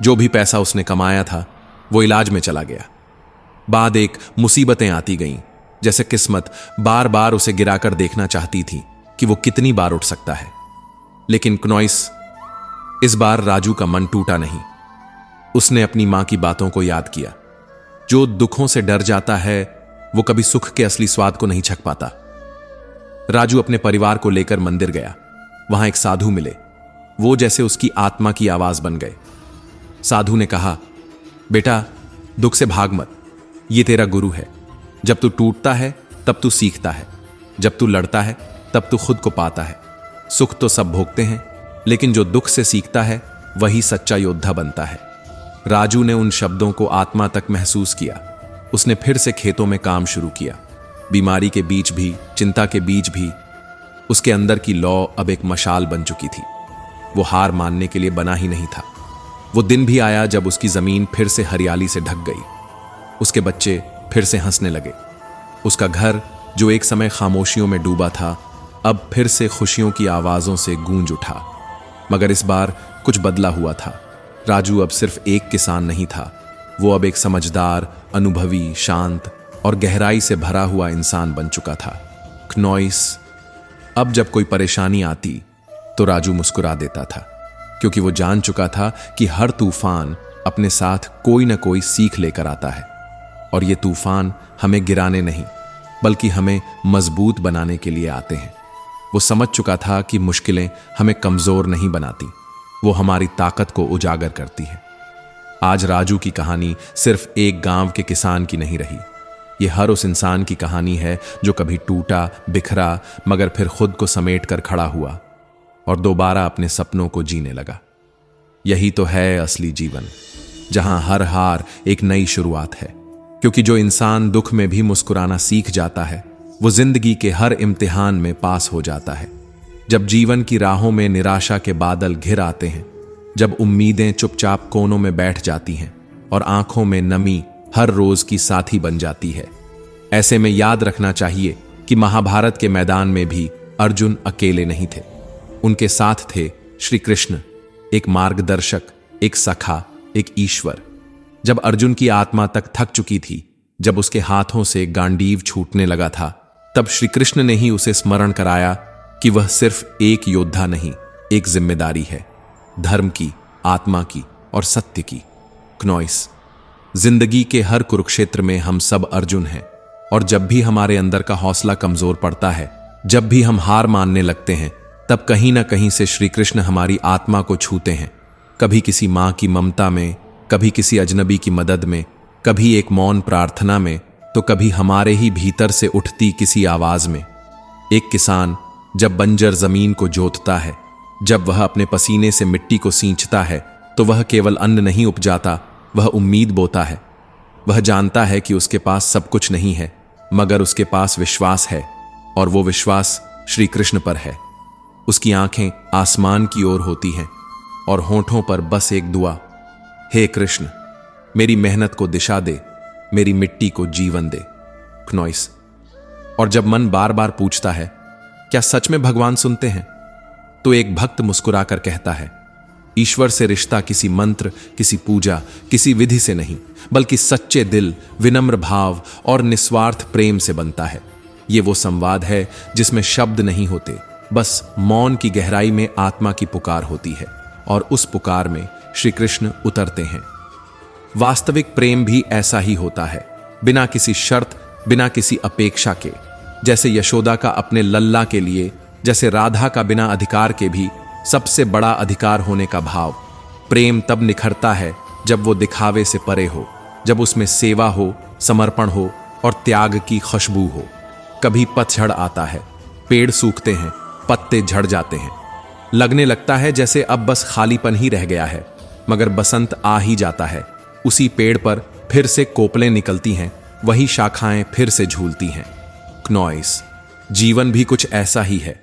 जो भी पैसा उसने कमाया था वो इलाज में चला गया। बाद एक मुसीबतें आती गईं, जैसे किस्मत बार बार उसे गिराकर देखना चाहती थी कि वो कितनी बार उठ सकता है। लेकिन क्नॉइस, इस बार राजू का मन टूटा नहीं। उसने अपनी मां की बातों को याद किया। जो दुखों से डर जाता है वो कभी सुख के असली स्वाद को नहीं छक पाता। राजू अपने परिवार को लेकर मंदिर गया। वहां एक साधु मिले। वो जैसे उसकी आत्मा की आवाज बन गए। साधु ने कहा, बेटा, दुख से भाग मत, ये तेरा गुरु है। जब तू टूटता है तब तू सीखता है, जब तू लड़ता है तब तू खुद को पाता है। सुख तो सब भोगते हैं, लेकिन जो दुख से सीखता है वही सच्चा योद्धा बनता है। राजू ने उन शब्दों को आत्मा तक महसूस किया। उसने फिर से खेतों में काम शुरू किया। बीमारी के बीच भी, चिंता के बीच भी उसके अंदर की लौ अब एक मशाल बन चुकी थी। वो हार मानने के लिए बना ही नहीं था। वो दिन भी आया जब उसकी जमीन फिर से हरियाली से ढक गई। उसके बच्चे फिर से हंसने लगे। उसका घर, जो एक समय खामोशियों में डूबा था, अब फिर से खुशियों की आवाजों से गूंज उठा। मगर इस बार कुछ बदला हुआ था। राजू अब सिर्फ एक किसान नहीं था। वो अब एक समझदार, अनुभवी, शांत और गहराई से भरा हुआ इंसान बन चुका था। क्नॉइस, अब जब कोई परेशानी आती तो राजू मुस्कुरा देता था, क्योंकि वो जान चुका था कि हर तूफान अपने साथ कोई न कोई सीख लेकर आता है। और ये तूफान हमें गिराने नहीं, बल्कि हमें मजबूत बनाने के लिए आते हैं। वो समझ चुका था कि मुश्किलें हमें कमजोर नहीं बनाती, वो हमारी ताकत को उजागर करती है। आज राजू की कहानी सिर्फ एक गांव के किसान की नहीं रही। ये हर उस इंसान की कहानी है जो कभी टूटा, बिखरा, मगर फिर खुद को समेट कर खड़ा हुआ और दोबारा अपने सपनों को जीने लगा। यही तो है असली जीवन, जहां हर हार एक नई शुरुआत है। क्योंकि जो इंसान दुख में भी मुस्कुराना सीख जाता है, वो जिंदगी के हर इम्तिहान में पास हो जाता है। जब जीवन की राहों में निराशा के बादल घिर आते हैं, जब उम्मीदें चुपचाप कोनों में बैठ जाती हैं और आंखों में नमी हर रोज की साथी बन जाती है, ऐसे में याद रखना चाहिए कि महाभारत के मैदान में भी अर्जुन अकेले नहीं थे। उनके साथ थे श्री कृष्ण, एक मार्गदर्शक, एक सखा, एक ईश्वर। जब अर्जुन की आत्मा तक थक चुकी थी, जब उसके हाथों से गांडीव छूटने लगा था, तब श्री कृष्ण ने ही उसे स्मरण कराया कि वह सिर्फ एक योद्धा नहीं, एक जिम्मेदारी है, धर्म की, आत्मा की और सत्य की। क्नॉइस, जिंदगी के हर कुरुक्षेत्र में हम सब अर्जुन हैं, और जब भी हमारे अंदर का हौसला कमजोर पड़ता है, जब भी हम हार मानने लगते हैं, तब कहीं ना कहीं से श्री कृष्ण हमारी आत्मा को छूते हैं। कभी किसी मां की ममता में, कभी किसी अजनबी की मदद में, कभी एक मौन प्रार्थना में, तो कभी हमारे ही भीतर से उठती किसी आवाज में। एक किसान जब बंजर जमीन को जोतता है, जब वह अपने पसीने से मिट्टी को सींचता है, तो वह केवल अन्न नहीं उपजाता, वह उम्मीद बोता है। वह जानता है कि उसके पास सब कुछ नहीं है, मगर उसके पास विश्वास है, और वो विश्वास श्री कृष्ण पर है। उसकी आंखें आसमान की ओर होती हैं और होंठों पर बस एक दुआ, हे कृष्ण, मेरी मेहनत को दिशा दे, मेरी मिट्टी को जीवन दे। क्नॉइस, और जब मन बार बार पूछता है, क्या सच में भगवान सुनते हैं, तो एक भक्त मुस्कुराकर कहता है, ईश्वर से रिश्ता किसी मंत्र, किसी पूजा, किसी विधि से नहीं, बल्कि सच्चे दिल, विनम्र भाव और निस्वार्थ प्रेम से बनता है। ये वो संवाद है जिसमें शब्द नहीं होते, बस मौन की गहराई में आत्मा की पुकार होती है, और उस पुकार में श्री कृष्ण उतरते हैं। वास्तविक प्रेम भी ऐसा ही होता है, बिना किसी शर्त, बिना किसी अपेक्षा के। जैसे यशोदा का अपने लल्ला के लिए, जैसे राधा का बिना अधिकार के भी सबसे बड़ा अधिकार होने का भाव। प्रेम तब निखरता है जब वो दिखावे से परे हो, जब उसमें सेवा हो, समर्पण हो और त्याग की खुशबू हो। कभी पतझड़ आता है, पेड़ सूखते हैं, पत्ते झड़ जाते हैं, लगने लगता है जैसे अब बस खालीपन ही रह गया है। मगर बसंत आ ही जाता है, उसी पेड़ पर फिर से कोपलें निकलती हैं, वही शाखाएं फिर से झूलती हैं। क्नॉइस, जीवन भी कुछ ऐसा ही है।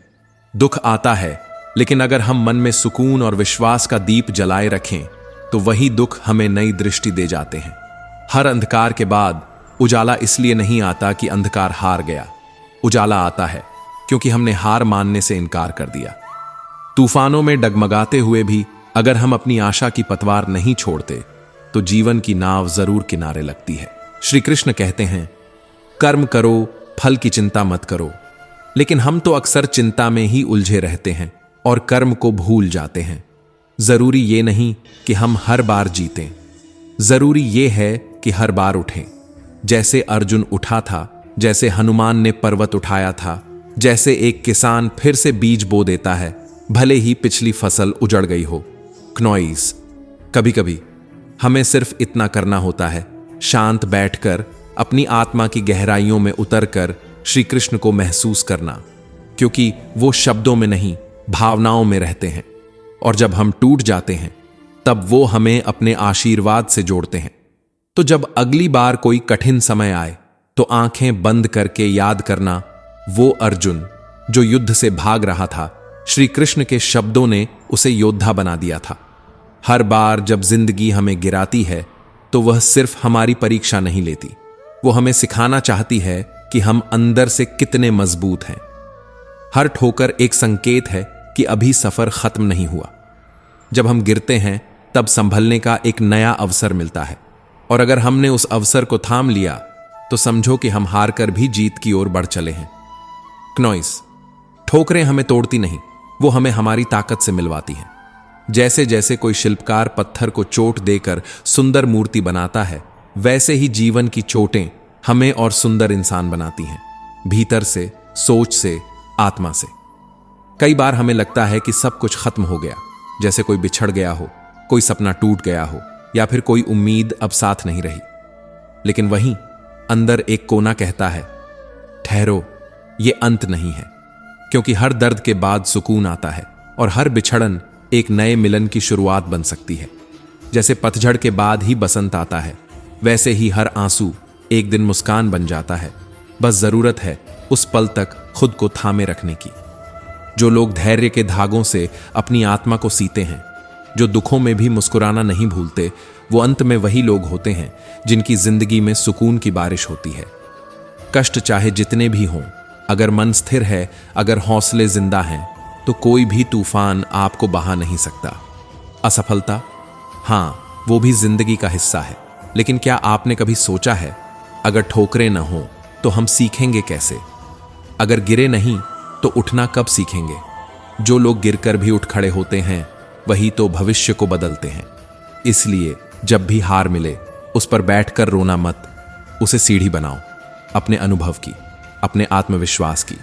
दुख आता है, लेकिन अगर हम मन में सुकून और विश्वास का दीप जलाए रखें तो वही दुख हमें नई दृष्टि दे जाते हैं। हर अंधकार के बाद उजाला इसलिए नहीं आता कि अंधकार हार गया। उजाला आता है क्योंकि हमने हार मानने से इनकार कर दिया। तूफानों में डगमगाते हुए भी अगर हम अपनी आशा की पतवार नहीं छोड़ते तो जीवन की नाव जरूर किनारे लगती है। श्री कृष्ण कहते हैं, कर्म करो, फल की चिंता मत करो। लेकिन हम तो अक्सर चिंता में ही उलझे रहते हैं और कर्म को भूल जाते हैं। जरूरी ये नहीं कि हम हर बार जीतें, जरूरी ये है कि हर बार उठें। जैसे अर्जुन उठा था, जैसे हनुमान ने पर्वत उठाया था, जैसे एक किसान फिर से बीज बो देता है, भले ही पिछली फसल उजड़ गई हो। क्नॉइस, कभी कभी हमें सिर्फ इतना करना होता है, शांत बैठकर अपनी आत्मा की गहराइयों में उतरकर श्री कृष्ण को महसूस करना, क्योंकि वो शब्दों में नहीं, भावनाओं में रहते हैं। और जब हम टूट जाते हैं तब वो हमें अपने आशीर्वाद से जोड़ते हैं। तो जब अगली बार कोई कठिन समय आए तो आंखें बंद करके याद करना, वो अर्जुन जो युद्ध से भाग रहा था, श्री कृष्ण के शब्दों ने उसे योद्धा बना दिया था। हर बार जब जिंदगी हमें गिराती है तो वह सिर्फ हमारी परीक्षा नहीं लेती, वो हमें सिखाना चाहती है कि हम अंदर से कितने मजबूत हैं। हर ठोकर एक संकेत है कि अभी सफर खत्म नहीं हुआ। जब हम गिरते हैं तब संभलने का एक नया अवसर मिलता है, और अगर हमने उस अवसर को थाम लिया तो समझो कि हम हार कर भी जीत की ओर बढ़ चले हैं। क्नॉइस, ठोकरें हमें तोड़ती नहीं, वो हमें हमारी ताकत से मिलवाती हैं। जैसे जैसे कोई शिल्पकार पत्थर को चोट देकर सुंदर मूर्ति बनाता है, वैसे ही जीवन की चोटें हमें और सुंदर इंसान बनाती हैं, भीतर से, सोच से, आत्मा से। कई बार हमें लगता है कि सब कुछ खत्म हो गया, जैसे कोई बिछड़ गया हो, कोई सपना टूट गया हो, या फिर कोई उम्मीद अब साथ नहीं रही। लेकिन वहीं अंदर एक कोना कहता है, ठहरो, ये अंत नहीं है। क्योंकि हर दर्द के बाद सुकून आता है और हर बिछड़न एक नए मिलन की शुरुआत बन सकती है। जैसे पतझड़ के बाद ही बसंत आता है, वैसे ही हर आंसू एक दिन मुस्कान बन जाता है। बस जरूरत है उस पल तक खुद को थामे रखने की। जो लोग धैर्य के धागों से अपनी आत्मा को सीते हैं, जो दुखों में भी मुस्कुराना नहीं भूलते, वो अंत में वही लोग होते हैं जिनकी जिंदगी में सुकून की बारिश होती है। कष्ट चाहे जितने भी हों, अगर मन स्थिर है, अगर हौसले जिंदा हैं, तो कोई भी तूफान आपको बहा नहीं सकता। असफलता, हाँ, वो भी जिंदगी का हिस्सा है। लेकिन क्या आपने कभी सोचा है, अगर ठोकरें न हो तो हम सीखेंगे कैसे? अगर गिरे नहीं तो उठना कब सीखेंगे? जो लोग गिरकर भी उठ खड़े होते हैं, वही तो भविष्य को बदलते हैं। इसलिए जब भी हार मिले, उस पर बैठकर रोना मत, उसे सीढ़ी बनाओ, अपने अनुभव की, अपने आत्मविश्वास की।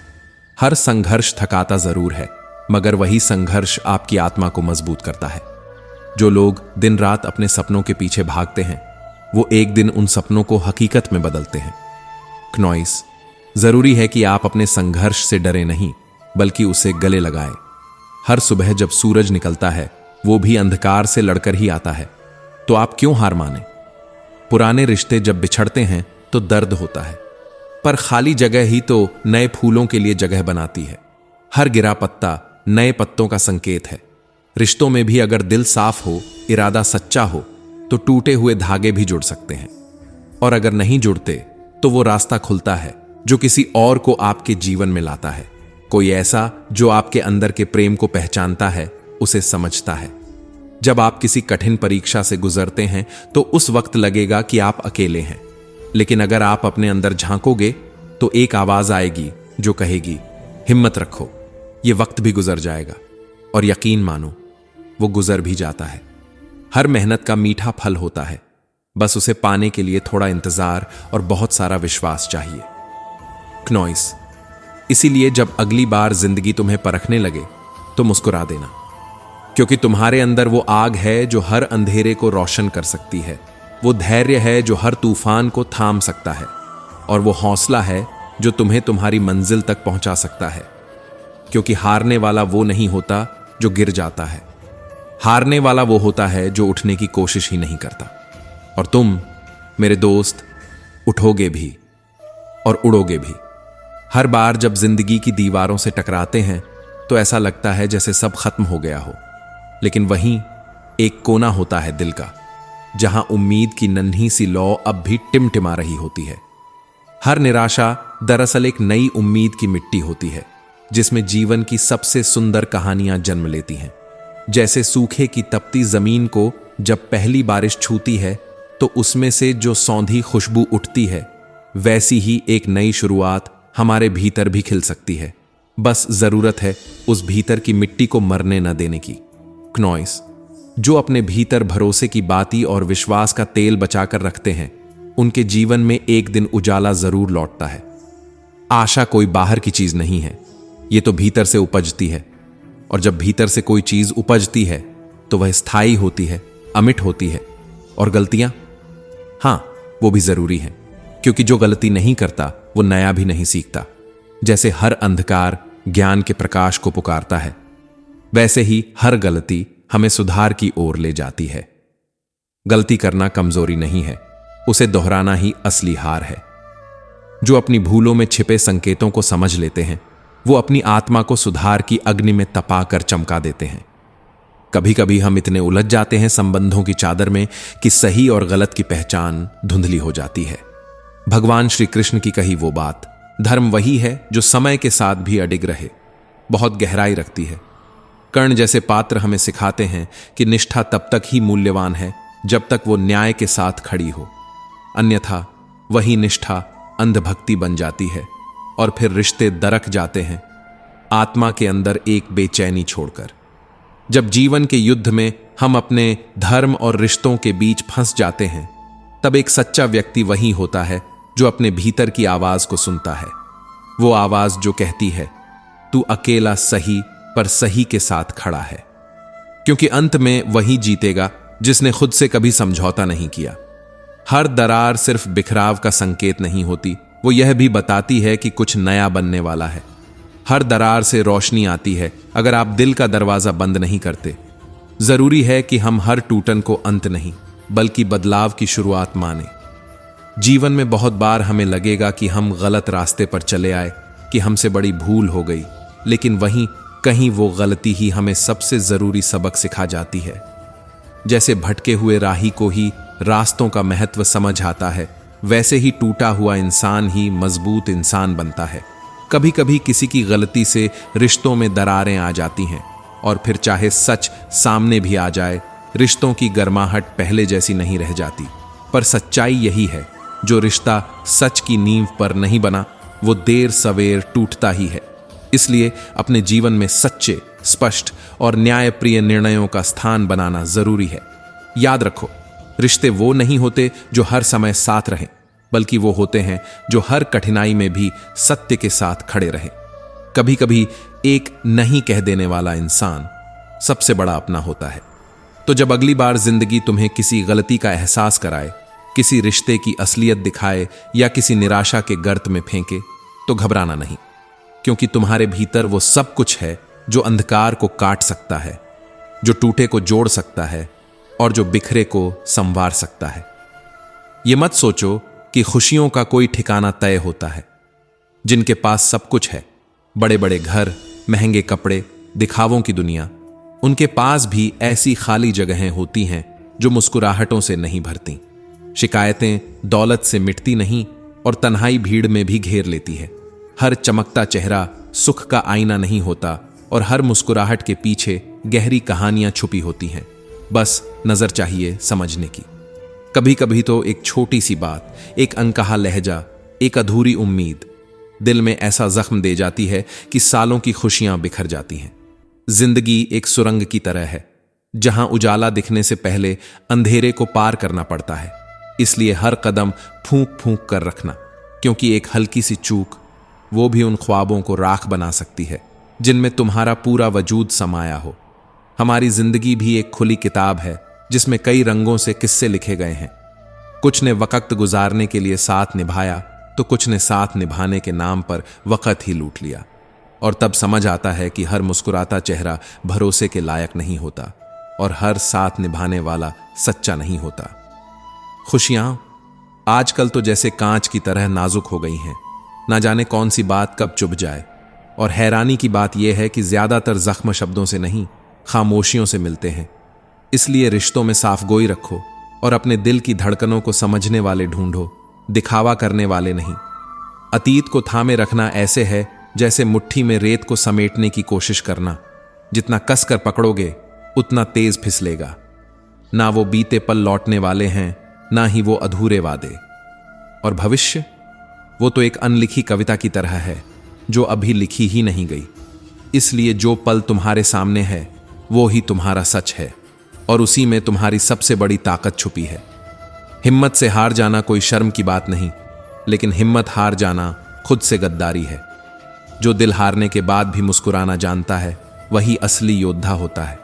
हर संघर्ष थकाता जरूर है, मगर वही संघर्ष आपकी आत्मा को मजबूत करता है। जो लोग दिन रात अपने सपनों के पीछे भागते हैं, वो एक दिन उन सपनों को हकीकत में बदलते हैं। क्नॉइस, जरूरी है कि आप अपने संघर्ष से डरे नहीं, बल्कि उसे गले लगाएं। हर सुबह जब सूरज निकलता है, वो भी अंधकार से लड़कर ही आता है, तो आप क्यों हार माने? पुराने रिश्ते जब बिछड़ते हैं तो दर्द होता है, पर खाली जगह ही तो नए फूलों के लिए जगह बनाती है। हर गिरा पत्ता नए पत्तों का संकेत है। रिश्तों में भी अगर दिल साफ हो, इरादा सच्चा हो, तो टूटे हुए धागे भी जुड़ सकते हैं। और अगर नहीं जुड़ते तो वो रास्ता खुलता है जो किसी और को आपके जीवन में लाता है। कोई ऐसा जो आपके अंदर के प्रेम को पहचानता है, उसे समझता है। जब आप किसी कठिन परीक्षा से गुजरते हैं तो उस वक्त लगेगा कि आप अकेले हैं, लेकिन अगर आप अपने अंदर झांकोगे तो एक आवाज आएगी जो कहेगी, हिम्मत रखो, ये वक्त भी गुजर जाएगा। और यकीन मानो, वो गुजर भी जाता है। हर मेहनत का मीठा फल होता है, बस उसे पाने के लिए थोड़ा इंतजार और बहुत सारा विश्वास चाहिए। क्नॉइस, इसीलिए जब अगली बार जिंदगी तुम्हें परखने लगे तो मुस्कुरा देना, क्योंकि तुम्हारे अंदर वो आग है जो हर अंधेरे को रोशन कर सकती है। वो धैर्य है जो हर तूफान को थाम सकता है। और वो हौसला है जो तुम्हें तुम्हारी मंजिल तक पहुंचा सकता है। क्योंकि हारने वाला वो नहीं होता जो गिर जाता है, हारने वाला वो होता है जो उठने की कोशिश ही नहीं करता। और तुम मेरे दोस्त उठोगे भी और उड़ोगे भी। हर बार जब जिंदगी की दीवारों से टकराते हैं तो ऐसा लगता है जैसे सब खत्म हो गया हो, लेकिन वहीं एक कोना होता है दिल का, जहां उम्मीद की नन्ही सी लौ अब भी टिमटिमा रही होती है। हर निराशा दरअसल एक नई उम्मीद की मिट्टी होती है, जिसमें जीवन की सबसे सुंदर कहानियां जन्म लेती हैं। जैसे सूखे की तपती जमीन को जब पहली बारिश छूती है तो उसमें से जो सौंधी खुशबू उठती है, वैसी ही एक नई शुरुआत हमारे भीतर भी खिल सकती है। बस जरूरत है उस भीतर की मिट्टी को मरने न देने की। क्नॉइस, जो अपने भीतर भरोसे की बाती और विश्वास का तेल बचाकर रखते हैं, उनके जीवन में एक दिन उजाला जरूर लौटता है। आशा कोई बाहर की चीज नहीं है, ये तो भीतर से उपजती है। और जब भीतर से कोई चीज उपजती है तो वह स्थायी होती है, अमिट होती है। और गलतियां, हां, वो भी जरूरी हैं, क्योंकि जो गलती नहीं करता वो नया भी नहीं सीखता। जैसे हर अंधकार ज्ञान के प्रकाश को पुकारता है, वैसे ही हर गलती हमें सुधार की ओर ले जाती है। गलती करना कमजोरी नहीं है, उसे दोहराना ही असली हार है। जो अपनी भूलों में छिपे संकेतों को समझ लेते हैं, वो अपनी आत्मा को सुधार की अग्नि में तपाकर चमका देते हैं। कभी कभी हम इतने उलझ जाते हैं संबंधों की चादर में कि सही और गलत की पहचान धुंधली हो जाती है। भगवान श्री कृष्ण की कही वो बात, धर्म वही है जो समय के साथ भी अडिग रहे, बहुत गहराई रखती है। कर्ण जैसे पात्र हमें सिखाते हैं कि निष्ठा तब तक ही मूल्यवान है जब तक वो न्याय के साथ खड़ी हो, अन्यथा वही निष्ठा अंधभक्ति बन जाती है और फिर रिश्ते दरक जाते हैं, आत्मा के अंदर एक बेचैनी छोड़कर। जब जीवन के युद्ध में हम अपने धर्म और रिश्तों के बीच फंस जाते हैं, तब एक सच्चा व्यक्ति वही होता है जो अपने भीतर की आवाज को सुनता है। वो आवाज जो कहती है, तू अकेला सही पर सही के साथ खड़ा है। क्योंकि अंत में वही जीतेगा जिसने खुद से कभी समझौता नहीं किया। हर दरार सिर्फ बिखराव का संकेत नहीं होती, वो यह भी बताती है कि कुछ नया बनने वाला है। हर दरार से रोशनी आती है अगर आप दिल का दरवाजा बंद नहीं करते। जरूरी है कि हम हर टूटन को अंत नहीं बल्कि बदलाव की शुरुआत माने। जीवन में बहुत बार हमें लगेगा कि हम गलत रास्ते पर चले आए, कि हमसे बड़ी भूल हो गई, लेकिन वहीं कहीं वो गलती ही हमें सबसे जरूरी सबक सिखा जाती है। जैसे भटके हुए राही को ही रास्तों का महत्व समझ आता है, वैसे ही टूटा हुआ इंसान ही मजबूत इंसान बनता है। कभी कभी किसी की गलती से रिश्तों में दरारें आ जाती हैं, और फिर चाहे सच सामने भी आ जाए, रिश्तों की गर्माहट पहले जैसी नहीं रह जाती। पर सच्चाई यही है, जो रिश्ता सच की नींव पर नहीं बना, वो देर सवेर टूटता ही है। इसलिए अपने जीवन में सच्चे, स्पष्ट और न्यायप्रिय निर्णयों का स्थान बनाना जरूरी है। याद रखो, रिश्ते वो नहीं होते जो हर समय साथ रहें, बल्कि वो होते हैं जो हर कठिनाई में भी सत्य के साथ खड़े रहें। कभी कभी एक नहीं कह देने वाला इंसान सबसे बड़ा अपना होता है। तो जब अगली बार जिंदगी तुम्हें किसी गलती का एहसास कराए, किसी रिश्ते की असलियत दिखाए या किसी निराशा के गर्त में फेंके, तो घबराना नहीं, क्योंकि तुम्हारे भीतर वो सब कुछ है जो अंधकार को काट सकता है, जो टूटे को जोड़ सकता है और जो बिखरे को संवार सकता है। ये मत सोचो कि खुशियों का कोई ठिकाना तय होता है। जिनके पास सब कुछ है, बड़े बड़े घर, महंगे कपड़े, दिखावों की दुनिया, उनके पास भी ऐसी खाली जगहें होती हैं जो मुस्कुराहटों से नहीं भरती। शिकायतें दौलत से मिटती नहीं और तन्हाई भीड़ में भी घेर लेती है। हर चमकता चेहरा सुख का आईना नहीं होता और हर मुस्कुराहट के पीछे गहरी कहानियां छुपी होती हैं। बस नजर चाहिए समझने की। कभी कभी तो एक छोटी सी बात, एक अनकहा लहजा, एक अधूरी उम्मीद दिल में ऐसा जख्म दे जाती है कि सालों की खुशियां बिखर जाती हैं। जिंदगी एक सुरंग की तरह है, जहां उजाला दिखने से पहले अंधेरे को पार करना पड़ता है। इसलिए हर कदम फूंक फूंक कर रखना, क्योंकि एक हल्की सी चूक, वो भी उन ख्वाबों को राख बना सकती है जिनमें तुम्हारा पूरा वजूद समाया हो। हमारी जिंदगी भी एक खुली किताब है जिसमें कई रंगों से किस्से लिखे गए हैं। कुछ ने वक्त गुजारने के लिए साथ निभाया, तो कुछ ने साथ निभाने के नाम पर वक़्त ही लूट लिया। और तब समझ आता है कि हर मुस्कुराता चेहरा भरोसे के लायक नहीं होता और हर साथ निभाने वाला सच्चा नहीं होता। खुशियां आजकल तो जैसे कांच की तरह नाजुक हो गई हैं, ना जाने कौन सी बात कब चुभ जाए। और हैरानी की बात यह है कि ज्यादातर जख्म शब्दों से नहीं, खामोशियों से मिलते हैं। इसलिए रिश्तों में साफगोई रखो और अपने दिल की धड़कनों को समझने वाले ढूंढो, दिखावा करने वाले नहीं। अतीत को थामे रखना ऐसे है जैसे मुट्ठी में रेत को समेटने की कोशिश करना। जितना कसकर पकड़ोगे उतना तेज फिसलेगा। ना वो बीते पल लौटने वाले हैं, ना ही वो अधूरे वादे। और भविष्य, वो तो एक अनलिखी कविता की तरह है जो अभी लिखी ही नहीं गई। इसलिए जो पल तुम्हारे सामने है वो ही तुम्हारा सच है और उसी में तुम्हारी सबसे बड़ी ताकत छुपी है। हिम्मत से हार जाना कोई शर्म की बात नहीं, लेकिन हिम्मत हार जाना खुद से गद्दारी है। जो दिल हारने के बाद भी मुस्कुराना जानता है वही असली योद्धा होता है।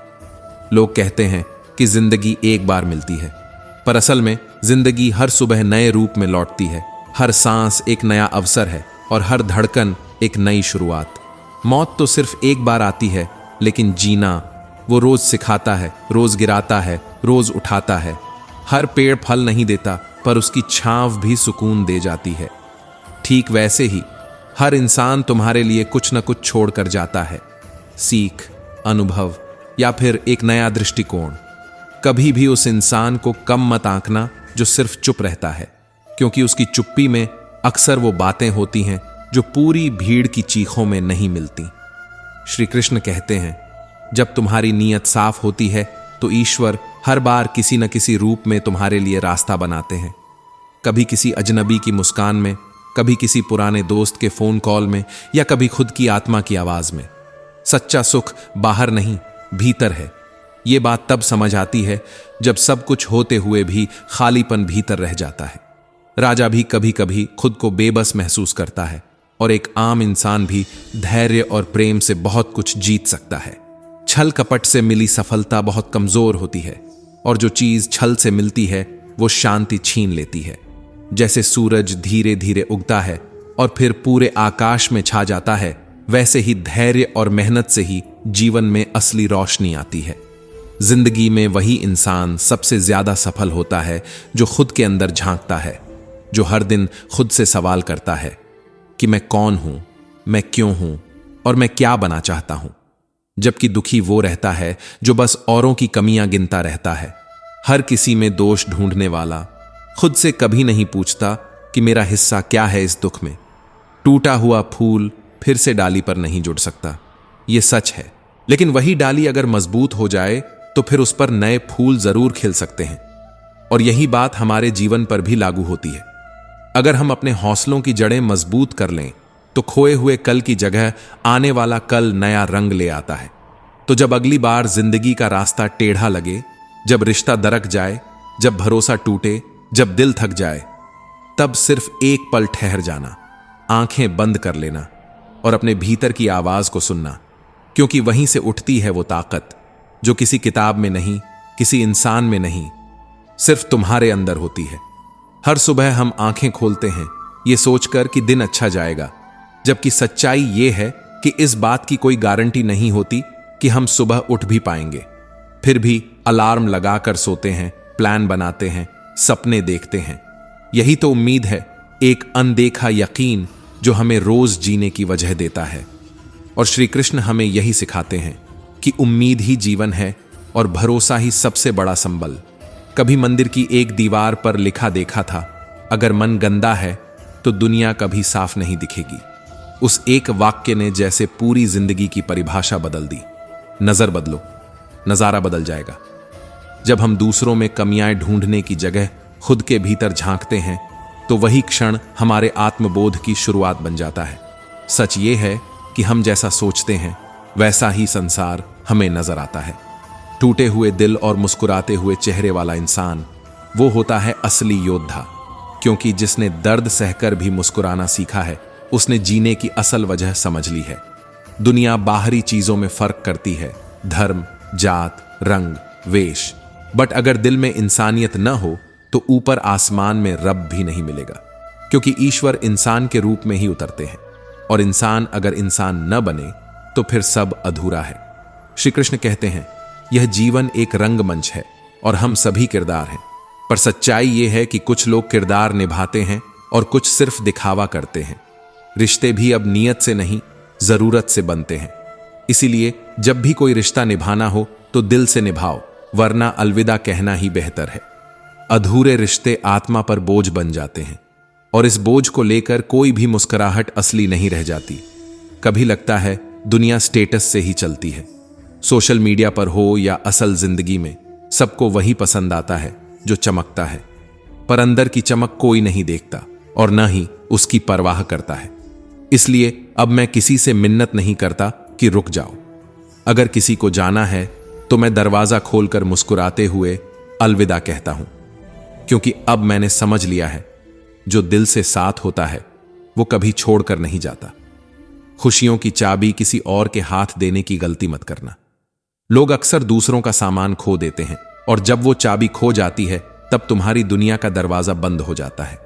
लोग कहते हैं कि जिंदगी एक बार मिलती है, पर असल में जिंदगी हर सुबह नए रूप में लौटती है। हर सांस एक नया अवसर है और हर धड़कन एक नई शुरुआत। मौत तो सिर्फ एक बार आती है, लेकिन जीना वो रोज सिखाता है, रोज गिराता है, रोज उठाता है। हर पेड़ फल नहीं देता, पर उसकी छांव भी सुकून दे जाती है। ठीक वैसे ही हर इंसान तुम्हारे लिए कुछ न कुछ छोड़ कर जाता है, सीख, अनुभव या फिर एक नया दृष्टिकोण। कभी भी उस इंसान को कम मत आंकना जो सिर्फ चुप रहता है, क्योंकि उसकी चुप्पी में अक्सर वो बातें होती हैं जो पूरी भीड़ की चीखों में नहीं मिलती। श्री कृष्ण कहते हैं, जब तुम्हारी नीयत साफ होती है तो ईश्वर हर बार किसी न किसी रूप में तुम्हारे लिए रास्ता बनाते हैं। कभी किसी अजनबी की मुस्कान में, कभी किसी पुराने दोस्त के फोन कॉल में, या कभी खुद की आत्मा की आवाज में। सच्चा सुख बाहर नहीं, भीतर है। ये बात तब समझ आती है जब सब कुछ होते हुए भी खालीपन भीतर रह जाता है। राजा भी कभी कभी खुद को बेबस महसूस करता है और एक आम इंसान भी धैर्य और प्रेम से बहुत कुछ जीत सकता है। छल कपट से मिली सफलता बहुत कमजोर होती है और जो चीज छल से मिलती है वो शांति छीन लेती है। जैसे सूरज धीरे धीरे उगता है और फिर पूरे आकाश में छा जाता है, वैसे ही धैर्य और मेहनत से ही जीवन में असली रोशनी आती है। जिंदगी में वही इंसान सबसे ज्यादा सफल होता है जो खुद के अंदर झांकता है, जो हर दिन खुद से सवाल करता है कि मैं कौन हूं, मैं क्यों हूं और मैं क्या बना चाहता हूं। जबकि दुखी वो रहता है जो बस औरों की कमियां गिनता रहता है, हर किसी में दोष ढूंढने वाला, खुद से कभी नहीं पूछता कि मेरा हिस्सा क्या है इस दुख में। टूटा हुआ फूल फिर से डाली पर नहीं जुड़ सकता, ये सच है। लेकिन वही डाली अगर मजबूत हो जाए तो फिर उस पर नए फूल जरूर खिल सकते हैं। और यही बात हमारे जीवन पर भी लागू होती है। अगर हम अपने हौसलों की जड़ें मजबूत कर लें तो खोए हुए कल की जगह आने वाला कल नया रंग ले आता है। तो जब अगली बार जिंदगी का रास्ता टेढ़ा लगे, जब रिश्ता दरक जाए, जब भरोसा टूटे, जब दिल थक जाए, तब सिर्फ एक पल ठहर जाना, आंखें बंद कर लेना और अपने भीतर की आवाज को सुनना, क्योंकि वहीं से उठती है वो ताकत जो किसी किताब में नहीं, किसी इंसान में नहीं, सिर्फ तुम्हारे अंदर होती है। हर सुबह हम आंखें खोलते हैं ये सोचकर कि दिन अच्छा जाएगा, जबकि सच्चाई ये है कि इस बात की कोई गारंटी नहीं होती कि हम सुबह उठ भी पाएंगे। फिर भी अलार्म लगाकर सोते हैं, प्लान बनाते हैं, सपने देखते हैं। यही तो उम्मीद है, एक अनदेखा यकीन जो हमें रोज जीने की वजह देता है। और श्री कृष्ण हमें यही सिखाते हैं कि उम्मीद ही जीवन है और भरोसा ही सबसे बड़ा संबल। कभी मंदिर की एक दीवार पर लिखा देखा था, अगर मन गंदा है तो दुनिया कभी साफ नहीं दिखेगी। उस एक वाक्य ने जैसे पूरी जिंदगी की परिभाषा बदल दी। नजर बदलो, नजारा बदल जाएगा। जब हम दूसरों में कमियां ढूंढने की जगह खुद के भीतर झांकते हैं तो वही क्षण हमारे आत्मबोध की शुरुआत बन जाता है। सच ये है कि हम जैसा सोचते हैं वैसा ही संसार हमें नजर आता है। टूटे हुए दिल और मुस्कुराते हुए चेहरे वाला इंसान वो होता है असली योद्धा, क्योंकि जिसने दर्द सहकर भी मुस्कुराना सीखा है उसने जीने की असल वजह समझ ली है। दुनिया बाहरी चीजों में फर्क करती है, धर्म, जात, रंग, वेश, बट अगर दिल में इंसानियत न हो तो ऊपर आसमान में रब भी नहीं मिलेगा। क्योंकि ईश्वर इंसान के रूप में ही उतरते हैं, और इंसान अगर इंसान न बने तो फिर सब अधूरा है। श्री कृष्ण कहते हैं, यह जीवन एक रंगमंच है और हम सभी किरदार हैं। पर सच्चाई यह है कि कुछ लोग किरदार निभाते हैं और कुछ सिर्फ दिखावा करते हैं। रिश्ते भी अब नियत से नहीं, जरूरत से बनते हैं। इसीलिए जब भी कोई रिश्ता निभाना हो तो दिल से निभाओ, वरना अलविदा कहना ही बेहतर है। अधूरे रिश्ते आत्मा पर बोझ बन जाते हैं, और इस बोझ को लेकर कोई भी मुस्कुराहट असली नहीं रह जाती। कभी लगता है दुनिया स्टेटस से ही चलती है। सोशल मीडिया पर हो या असल जिंदगी में, सबको वही पसंद आता है जो चमकता है, पर अंदर की चमक कोई नहीं देखता और न ही उसकी परवाह करता है। इसलिए अब मैं किसी से मिन्नत नहीं करता कि रुक जाओ। अगर किसी को जाना है तो मैं दरवाजा खोलकर मुस्कुराते हुए अलविदा कहता हूं, क्योंकि अब मैंने समझ लिया है, जो दिल से साथ होता है वो कभी छोड़कर नहीं जाता। खुशियों की चाबी किसी और के हाथ देने की गलती मत करना। लोग अक्सर दूसरों का सामान खो देते हैं, और जब वो चाबी खो जाती है तब तुम्हारी दुनिया का दरवाजा बंद हो जाता है।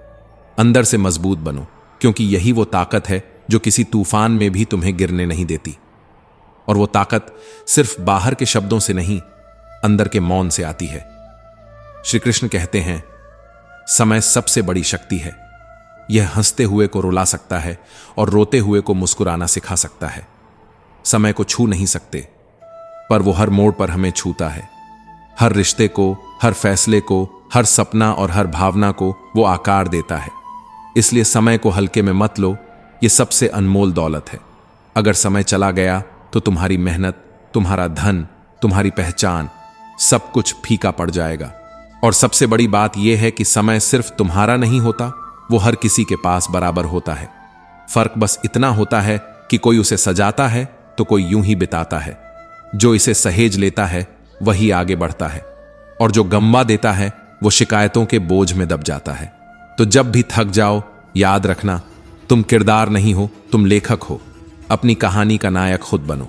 अंदर से मजबूत बनो, क्योंकि यही वो ताकत है जो किसी तूफान में भी तुम्हें गिरने नहीं देती। और वो ताकत सिर्फ बाहर के शब्दों से नहीं, अंदर के मौन से आती है। श्री कृष्ण कहते हैं, समय सबसे बड़ी शक्ति है। यह हंसते हुए को रुला सकता है और रोते हुए को मुस्कुराना सिखा सकता है। समय को छू नहीं सकते, पर वो हर मोड़ पर हमें छूता है। हर रिश्ते को, हर फैसले को, हर सपना और हर भावना को वो आकार देता है। इसलिए समय को हल्के में मत लो, ये सबसे अनमोल दौलत है। अगर समय चला गया तो तुम्हारी मेहनत, तुम्हारा धन, तुम्हारी पहचान, सब कुछ फीका पड़ जाएगा। और सबसे बड़ी बात यह है कि समय सिर्फ तुम्हारा नहीं होता, वो हर किसी के पास बराबर होता है। फर्क बस इतना होता है कि कोई उसे सजाता है तो कोई यूं ही बिताता है। जो इसे सहेज लेता है वही आगे बढ़ता है, और जो गम्वा देता है वो शिकायतों के बोझ में दब जाता है। तो जब भी थक जाओ, याद रखना, तुम किरदार नहीं हो, तुम लेखक हो। अपनी कहानी का नायक खुद बनो।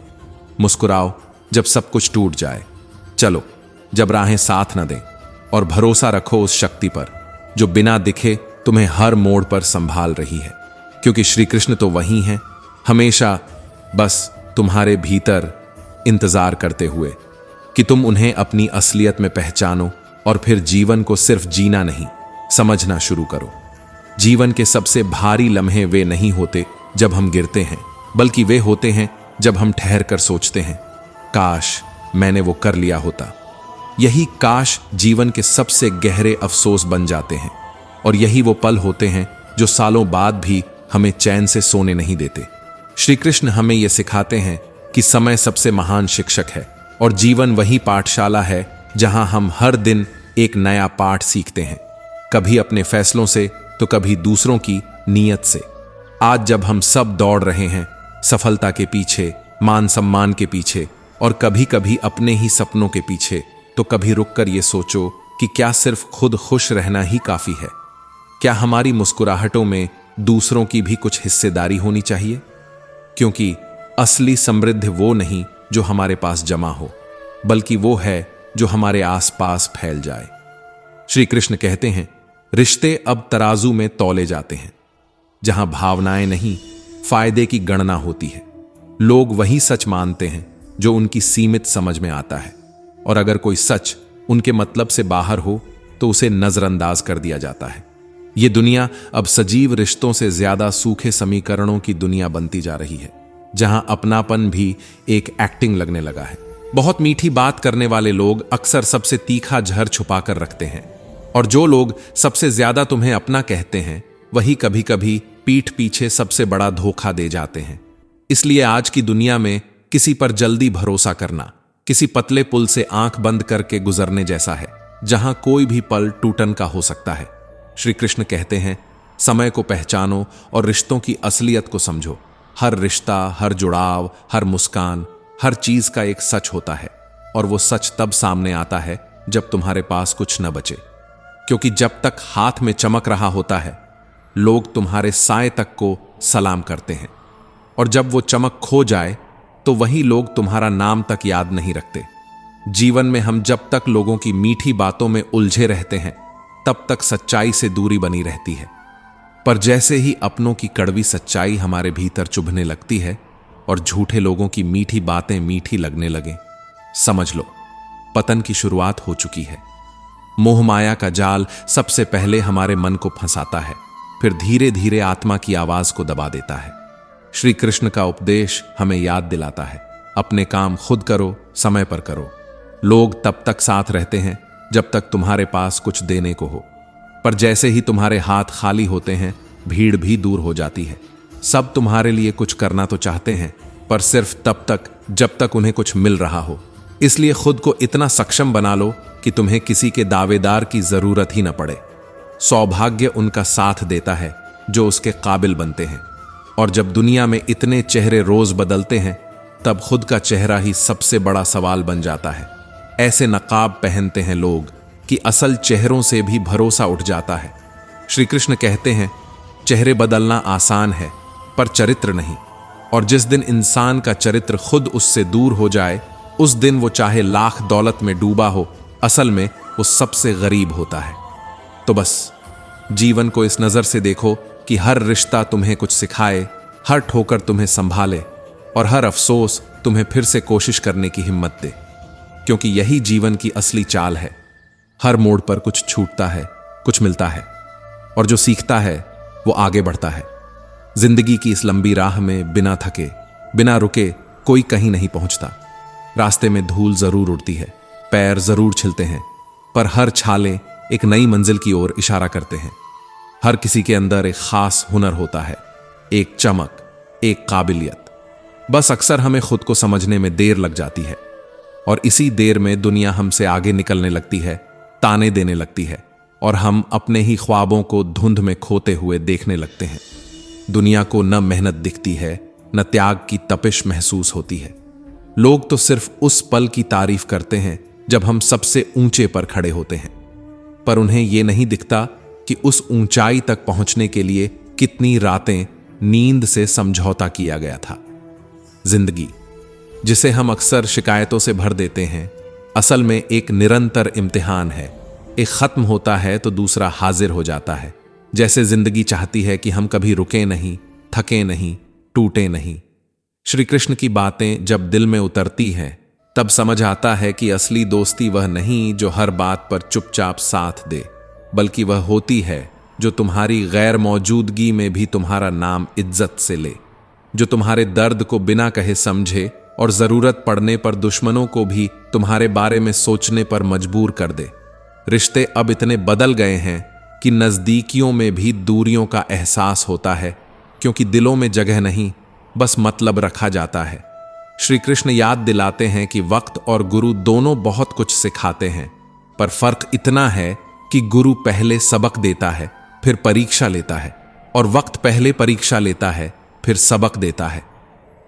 मुस्कुराओ जब सब कुछ टूट जाए, चलो जब राहें साथ न दें, और भरोसा रखो उस शक्ति पर जो बिना दिखे तुम्हें हर मोड़ पर संभाल रही है। क्योंकि श्री कृष्ण तो वही हैं, हमेशा बस तुम्हारे भीतर इंतजार करते हुए कि तुम उन्हें अपनी असलियत में पहचानो, और फिर जीवन को सिर्फ जीना नहीं, समझना शुरू करो। जीवन के सबसे भारी लम्हे वे नहीं होते जब हम गिरते हैं, बल्कि वे होते हैं जब हम ठहर कर सोचते हैं, काश मैंने वो कर लिया होता। यही काश जीवन के सबसे गहरे अफसोस बन जाते हैं, और यही वो पल होते हैं जो सालों बाद भी हमें चैन से सोने नहीं देते। श्री कृष्ण हमें यह सिखाते हैं कि समय सबसे महान शिक्षक है, और जीवन वही पाठशाला है जहां हम हर दिन एक नया पाठ सीखते हैं, कभी अपने फैसलों से तो कभी दूसरों की नीयत से। आज जब हम सब दौड़ रहे हैं सफलता के पीछे, मान सम्मान के पीछे, और कभी कभी अपने ही सपनों के पीछे, तो कभी रुककर ये सोचो कि क्या सिर्फ खुद खुश रहना ही काफी है? क्या हमारी मुस्कुराहटों में दूसरों की भी कुछ हिस्सेदारी होनी चाहिए? क्योंकि असली समृद्धि वो नहीं जो हमारे पास जमा हो, बल्कि वो है जो हमारे आसपास फैल जाए। श्री कृष्ण कहते हैं, रिश्ते अब तराजू में तौले जाते हैं, जहां भावनाएं नहीं, फायदे की गणना होती है। लोग वही सच मानते हैं जो उनकी सीमित समझ में आता है, और अगर कोई सच उनके मतलब से बाहर हो तो उसे नजरअंदाज कर दिया जाता है। ये दुनिया अब सजीव रिश्तों से ज्यादा सूखे समीकरणों की दुनिया बनती जा रही है, जहां अपनापन भी एक एक्टिंग लगने लगा है। बहुत मीठी बात करने वाले लोग अक्सर सबसे तीखा जहर छुपा कर रखते हैं, और जो लोग सबसे ज्यादा तुम्हें अपना कहते हैं वही कभी कभी पीठ पीछे सबसे बड़ा धोखा दे जाते हैं। इसलिए आज की दुनिया में किसी पर जल्दी भरोसा करना किसी पतले पुल से आंख बंद करके गुजरने जैसा है, जहां कोई भी पल टूटन का हो सकता है। श्री कृष्ण कहते हैं, समय को पहचानो और रिश्तों की असलियत को समझो। हर रिश्ता, हर जुड़ाव, हर मुस्कान, हर चीज का एक सच होता है, और वो सच तब सामने आता है जब तुम्हारे पास कुछ न बचे। क्योंकि जब तक हाथ में चमक रहा होता है, लोग तुम्हारे साए तक को सलाम करते हैं, और जब वो चमक खो जाए तो वही लोग तुम्हारा नाम तक याद नहीं रखते। जीवन में हम जब तक लोगों की मीठी बातों में उलझे रहते हैं, तब तक सच्चाई से दूरी बनी रहती है। पर जैसे ही अपनों की कड़वी सच्चाई हमारे भीतर चुभने लगती है और झूठे लोगों की मीठी बातें मीठी लगने लगें, समझ लो पतन की शुरुआत हो चुकी है। मोह माया का जाल सबसे पहले हमारे मन को फंसाता है, फिर धीरे धीरे आत्मा की आवाज को दबा देता है। श्री कृष्ण का उपदेश हमें याद दिलाता है, अपने काम खुद करो, समय पर करो। लोग तब तक साथ रहते हैं जब तक तुम्हारे पास कुछ देने को हो, पर जैसे ही तुम्हारे हाथ खाली होते हैं, भीड़ भी दूर हो जाती है। सब तुम्हारे लिए कुछ करना तो चाहते हैं, पर सिर्फ तब तक जब तक उन्हें कुछ मिल रहा हो। इसलिए खुद को इतना सक्षम बना लो कि तुम्हें किसी के दावेदार की जरूरत ही न पड़े। सौभाग्य उनका साथ देता है जो उसके काबिल बनते हैं, और जब दुनिया में इतने चेहरे रोज बदलते हैं, तब खुद का चेहरा ही सबसे बड़ा सवाल बन जाता है। ऐसे नकाब पहनते हैं लोग कि असल चेहरों से भी भरोसा उठ जाता है। श्री कृष्ण कहते हैं, चेहरे बदलना आसान है पर चरित्र नहीं, और जिस दिन इंसान का चरित्र खुद उससे दूर हो जाए, उस दिन वो चाहे लाख दौलत में डूबा हो, असल में वो सबसे गरीब होता है। तो बस जीवन को इस नजर से देखो कि हर रिश्ता तुम्हें कुछ सिखाए, हर ठोकर तुम्हें संभाले, और हर अफसोस तुम्हें फिर से कोशिश करने की हिम्मत दे, क्योंकि यही जीवन की असली चाल है। हर मोड़ पर कुछ छूटता है, कुछ मिलता है, और जो सीखता है वो आगे बढ़ता है। जिंदगी की इस लंबी राह में बिना थके, बिना रुके कोई कहीं नहीं पहुंचता। रास्ते में धूल जरूर उड़ती है, पैर जरूर छिलते हैं, पर हर छाले एक नई मंजिल की ओर इशारा करते हैं। हर किसी के अंदर एक खास हुनर होता है, एक चमक, एक काबिलियत। बस अक्सर हमें खुद को समझने में देर लग जाती है, और इसी देर में दुनिया हमसे आगे निकलने लगती है, ताने देने लगती है, और हम अपने ही ख्वाबों को धुंध में खोते हुए देखने लगते हैं। दुनिया को न मेहनत दिखती है, न त्याग की तपिश महसूस होती है। लोग तो सिर्फ उस पल की तारीफ करते हैं जब हम सबसे ऊंचे पर खड़े होते हैं, पर उन्हें यह नहीं दिखता कि उस ऊंचाई तक पहुंचने के लिए कितनी रातें नींद से समझौता किया गया था। जिंदगी, जिसे हम अक्सर शिकायतों से भर देते हैं, असल में एक निरंतर इम्तिहान है। एक खत्म होता है तो दूसरा हाजिर हो जाता है। जैसे जिंदगी चाहती है कि हम कभी रुके नहीं, थके नहीं, टूटे नहीं। श्री कृष्ण की बातें जब दिल में उतरती हैं, तब समझ आता है कि असली दोस्ती वह नहीं जो हर बात पर चुपचाप साथ दे, बल्कि वह होती है जो तुम्हारी गैर मौजूदगी में भी तुम्हारा नाम इज्जत से ले, जो तुम्हारे दर्द को बिना कहे समझे और जरूरत पड़ने पर दुश्मनों को भी तुम्हारे बारे में सोचने पर मजबूर कर दे। रिश्ते अब इतने बदल गए हैं कि नजदीकियों में भी दूरियों का एहसास होता है, क्योंकि दिलों में जगह नहीं, बस मतलब रखा जाता है। श्री कृष्ण याद दिलाते हैं कि वक्त और गुरु दोनों बहुत कुछ सिखाते हैं, पर फर्क इतना है कि गुरु पहले सबक देता है, फिर परीक्षा लेता है, और वक्त पहले परीक्षा लेता है, फिर सबक देता है।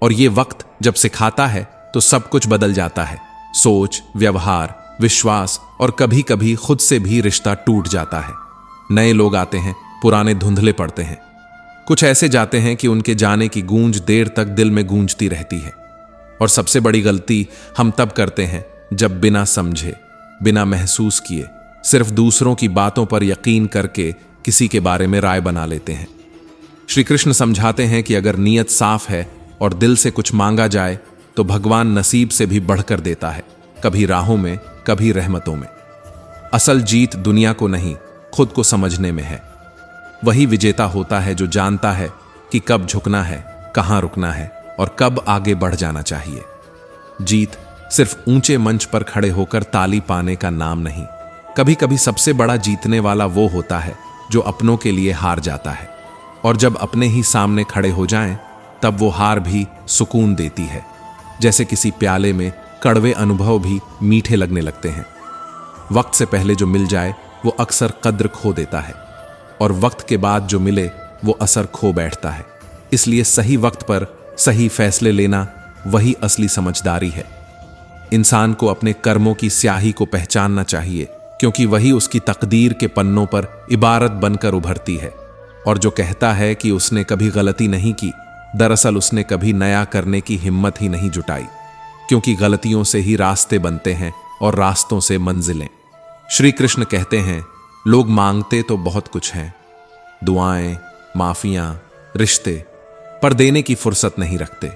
और ये वक्त जब सिखाता है तो सब कुछ बदल जाता है। सोच, व्यवहार, विश्वास, और कभी कभी खुद से भी रिश्ता टूट जाता है। नए लोग आते हैं, पुराने धुंधले पड़ते हैं। कुछ ऐसे जाते हैं कि उनके जाने की गूंज देर तक दिल में गूंजती रहती है। और सबसे बड़ी गलती हम तब करते हैं जब बिना समझे, बिना महसूस किए, सिर्फ दूसरों की बातों पर यकीन करके किसी के बारे में राय बना लेते हैं। श्री कृष्ण समझाते हैं कि अगर नीयत साफ है और दिल से कुछ मांगा जाए तो भगवान नसीब से भी बढ़कर देता है, कभी राहों में, कभी रहमतों में। असल जीत दुनिया को नहीं, खुद को समझने में है। वही विजेता होता है जो जानता है कि कब झुकना है, कहां रुकना है, और कब आगे बढ़ जाना चाहिए। जीत सिर्फ ऊंचे मंच पर खड़े होकर ताली पाने का नाम नहीं। कभी कभी सबसे बड़ा जीतने वाला वो होता है जो अपनों के लिए हार जाता है, और जब अपने ही सामने खड़े हो जाएं, तब वो हार भी सुकून देती है। जैसे किसी प्याले में कड़वे अनुभव भी मीठे लगने लगते हैं। वक्त से पहले जो मिल जाए वो अक्सर कद्र खो देता है, और वक्त के बाद जो मिले वो असर खो बैठता है। इसलिए सही वक्त पर सही फैसले लेना वही असली समझदारी है। इंसान को अपने कर्मों की स्याही को पहचानना चाहिए, क्योंकि वही उसकी तकदीर के पन्नों पर इबारत बनकर उभरती है। और जो कहता है कि उसने कभी गलती नहीं की, दरअसल उसने कभी नया करने की हिम्मत ही नहीं जुटाई, क्योंकि गलतियों से ही रास्ते बनते हैं और रास्तों से मंजिलें। श्री कृष्ण कहते हैं, लोग मांगते तो बहुत कुछ हैं, दुआएं, माफियां, रिश्ते, पर देने की फुर्सत नहीं रखते।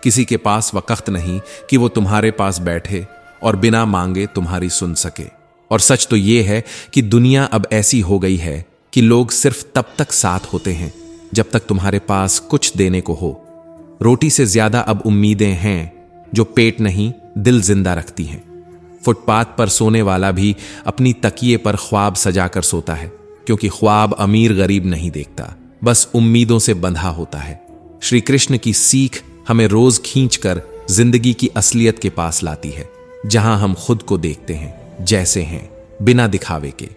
किसी के पास वक्त नहीं कि वो तुम्हारे पास बैठे और बिना मांगे तुम्हारी सुन सके। और सच तो ये है कि दुनिया अब ऐसी हो गई है कि लोग सिर्फ तब तक साथ होते हैं जब तक तुम्हारे पास कुछ देने को हो। रोटी से ज्यादा अब उम्मीदें हैं जो पेट नहीं दिल जिंदा रखती हैं। फुटपाथ पर सोने वाला भी अपनी तकिए पर ख्वाब सजाकर सोता है, क्योंकि ख्वाब अमीर गरीब नहीं देखता, बस उम्मीदों से बंधा होता है। श्री कृष्ण की सीख हमें रोज खींचकर जिंदगी की असलियत के पास लाती है, जहां हम खुद को देखते हैं जैसे हैं, बिना दिखावे के।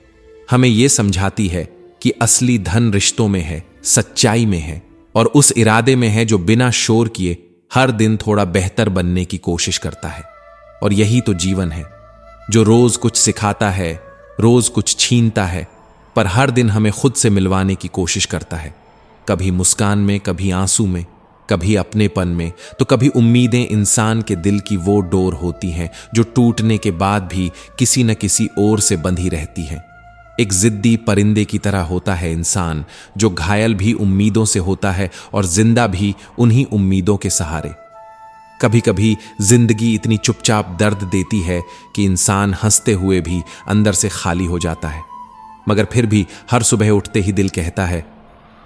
हमें यह समझाती है कि असली धन रिश्तों में है, सच्चाई में है, और उस इरादे में है जो बिना शोर किए हर दिन थोड़ा बेहतर बनने की कोशिश करता है। और यही तो जीवन है, जो रोज कुछ सिखाता है, रोज कुछ छीनता है, पर हर दिन हमें खुद से मिलवाने की कोशिश करता है। कभी मुस्कान में, कभी आंसू में, कभी अपनेपन में, तो कभी उम्मीदें इंसान के दिल की वो डोर होती हैं जो टूटने के बाद भी किसी न किसी ओर से बंधी रहती हैं। एक जिद्दी परिंदे की तरह होता है इंसान, जो घायल भी उम्मीदों से होता है और जिंदा भी उन्हीं उम्मीदों के सहारे। कभी कभी जिंदगी इतनी चुपचाप दर्द देती है कि इंसान हंसते हुए भी अंदर से खाली हो जाता है, मगर फिर भी हर सुबह उठते ही दिल कहता है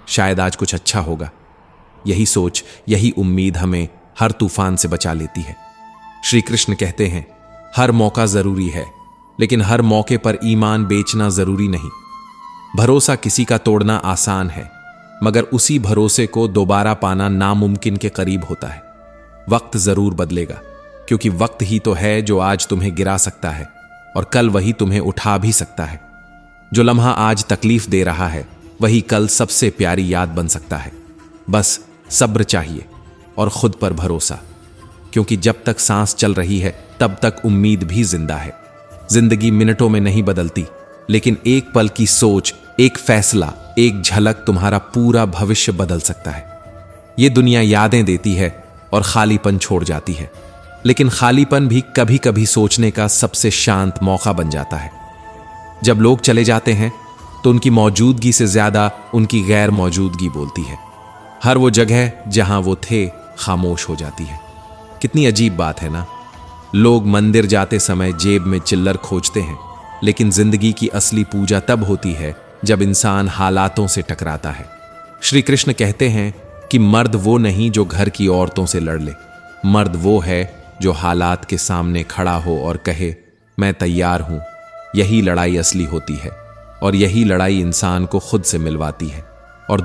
शायद आज कुछ अच्छा होगा। यही सोच, यही उम्मीद हमें हर तूफान से बचा लेती है। श्री कृष्ण कहते हैं हर मौका जरूरी है, लेकिन हर मौके पर ईमान बेचना जरूरी नहीं। भरोसा किसी का तोड़ना आसान है, मगर उसी भरोसे को दोबारा पाना नामुमकिन के करीब होता है। वक्त जरूर बदलेगा, क्योंकि वक्त ही तो है जो आज तुम्हें गिरा सकता है और कल वही तुम्हें उठा भी सकता है। जो लम्हा आज तकलीफ दे रहा है वही कल सबसे प्यारी याद बन सकता है। बस सब्र चाहिए और खुद पर भरोसा, क्योंकि जब तक सांस चल रही है तब तक उम्मीद भी जिंदा है। जिंदगी मिनटों में नहीं बदलती, लेकिन एक पल की सोच, एक फैसला, एक झलक तुम्हारा पूरा भविष्य बदल सकता है। ये दुनिया यादें देती है और खालीपन छोड़ जाती है, लेकिन खालीपन भी कभी कभी सोचने का सबसे शांत मौका बन जाता है। जब लोग चले जाते हैं तो उनकी मौजूदगी से ज्यादा उनकी गैर मौजूदगी बोलती है। हर वो जगह जहां वो थे खामोश हो जाती है। कितनी अजीब बात है ना। लोग मंदिर जाते समय जेब में चिल्लर खोजते हैं, लेकिन जिंदगी की असली पूजा तब होती है जब इंसान हालातों से टकराता है। श्री कृष्ण कहते हैं कि मर्द वो नहीं जो घर की औरतों से लड़ ले, मर्द वो है जो हालात के सामने खड़ा हो और कहे मैं तैयार हूं। यही लड़ाई असली होती है, और यही लड़ाई इंसान को खुद से मिलवाती है। और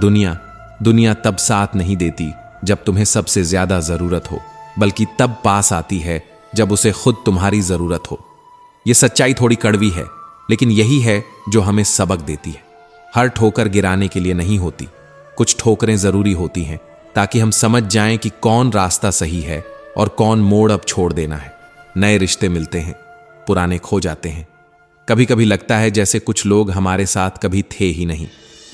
दुनिया तब साथ नहीं देती जब तुम्हें सबसे ज्यादा जरूरत हो, बल्कि तब पास आती है जब उसे खुद तुम्हारी जरूरत हो। यह सच्चाई थोड़ी कड़वी है, लेकिन यही है जो हमें सबक देती है। हर ठोकर गिराने के लिए नहीं होती, कुछ ठोकरें जरूरी होती हैं ताकि हम समझ जाएं कि कौन रास्ता सही है और कौन मोड़ अब छोड़ देना है। नए रिश्ते मिलते हैं, पुराने खो जाते हैं। कभी कभी लगता है जैसे कुछ लोग हमारे साथ कभी थे ही नहीं।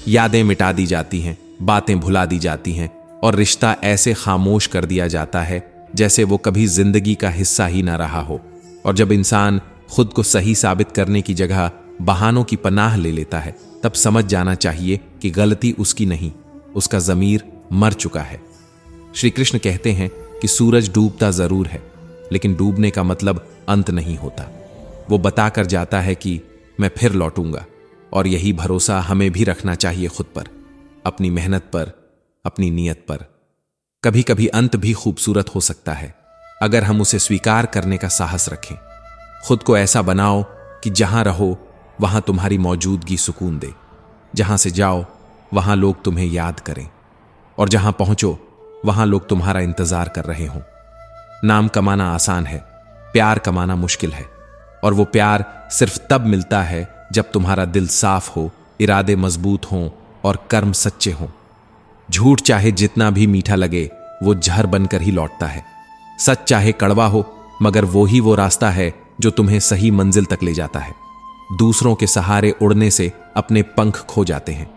यादें मिटा दी जाती हैं, बातें भुला दी जाती हैं, और रिश्ता ऐसे खामोश कर दिया जाता है जैसे वो कभी जिंदगी का हिस्सा ही ना रहा हो। और जब इंसान खुद को सही साबित करने की जगह बहानों की पनाह ले लेता है, तब समझ जाना चाहिए कि गलती उसकी नहीं, उसका ज़मीर मर चुका है। श्री कृष्ण कहते हैं कि सूरज डूबता जरूर है, लेकिन डूबने का मतलब अंत नहीं होता। वो बताकर जाता है कि मैं फिर लौटूंगा। और यही भरोसा हमें भी रखना चाहिए खुद पर, अपनी मेहनत पर, अपनी नीयत पर। कभी कभी अंत भी खूबसूरत हो सकता है, अगर हम उसे स्वीकार करने का साहस रखें। खुद को ऐसा बनाओ कि जहां रहो वहां तुम्हारी मौजूदगी सुकून दे, जहां से जाओ वहां लोग तुम्हें याद करें, और जहां पहुंचो वहां लोग तुम्हारा इंतजार कर रहे हों। नाम कमाना आसान है, प्यार कमाना मुश्किल है, और वो प्यार सिर्फ तब मिलता है जब तुम्हारा दिल साफ हो, इरादे मजबूत हों और कर्म सच्चे हों। झूठ चाहे जितना भी मीठा लगे, वो जहर बनकर ही लौटता है। सच चाहे कड़वा हो, मगर वो ही वो रास्ता है जो तुम्हें सही मंजिल तक ले जाता है। दूसरों के सहारे उड़ने से अपने पंख खो जाते हैं।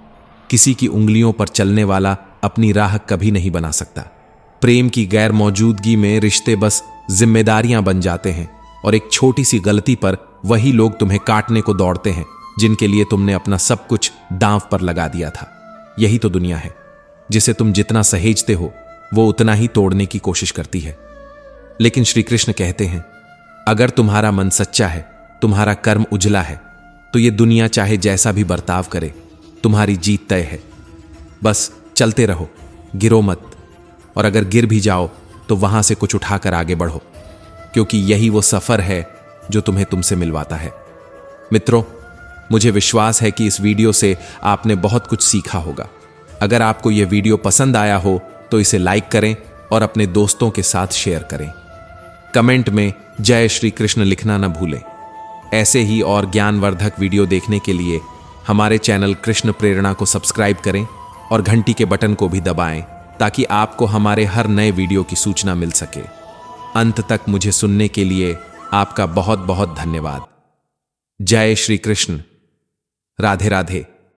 किसी की उंगलियों पर चलने वाला अपनी राह कभी नहीं बना सकता। प्रेम की गैर मौजूदगी में रिश्ते बस जिम्मेदारियां बन जाते हैं, और एक छोटी सी गलती पर वही लोग तुम्हें काटने को दौड़ते हैं जिनके लिए तुमने अपना सब कुछ दांव पर लगा दिया था। यही तो दुनिया है, जिसे तुम जितना सहेजते हो वो उतना ही तोड़ने की कोशिश करती है। लेकिन श्री कृष्ण कहते हैं, अगर तुम्हारा मन सच्चा है, तुम्हारा कर्म उजला है, तो ये दुनिया चाहे जैसा भी बर्ताव करे, तुम्हारी जीत तय है। बस चलते रहो, गिरो मत, और अगर गिर भी जाओ तो वहां से कुछ उठाकर आगे बढ़ो, क्योंकि यही वो सफर है जो तुम्हें तुमसे मिलवाता है। मित्रों, मुझे विश्वास है कि इस वीडियो से आपने बहुत कुछ सीखा होगा। अगर आपको यह वीडियो पसंद आया हो तो इसे लाइक करें और अपने दोस्तों के साथ शेयर करें। कमेंट में जय श्री कृष्ण लिखना न भूलें। ऐसे ही और ज्ञानवर्धक वीडियो देखने के लिए हमारे चैनल कृष्ण प्रेरणा को सब्सक्राइब करें और घंटी के बटन को भी दबाएं, ताकि आपको हमारे हर नए वीडियो की सूचना मिल सके। अंत तक मुझे सुनने के लिए आपका बहुत बहुत धन्यवाद। जय श्री कृष्ण। राधे राधे।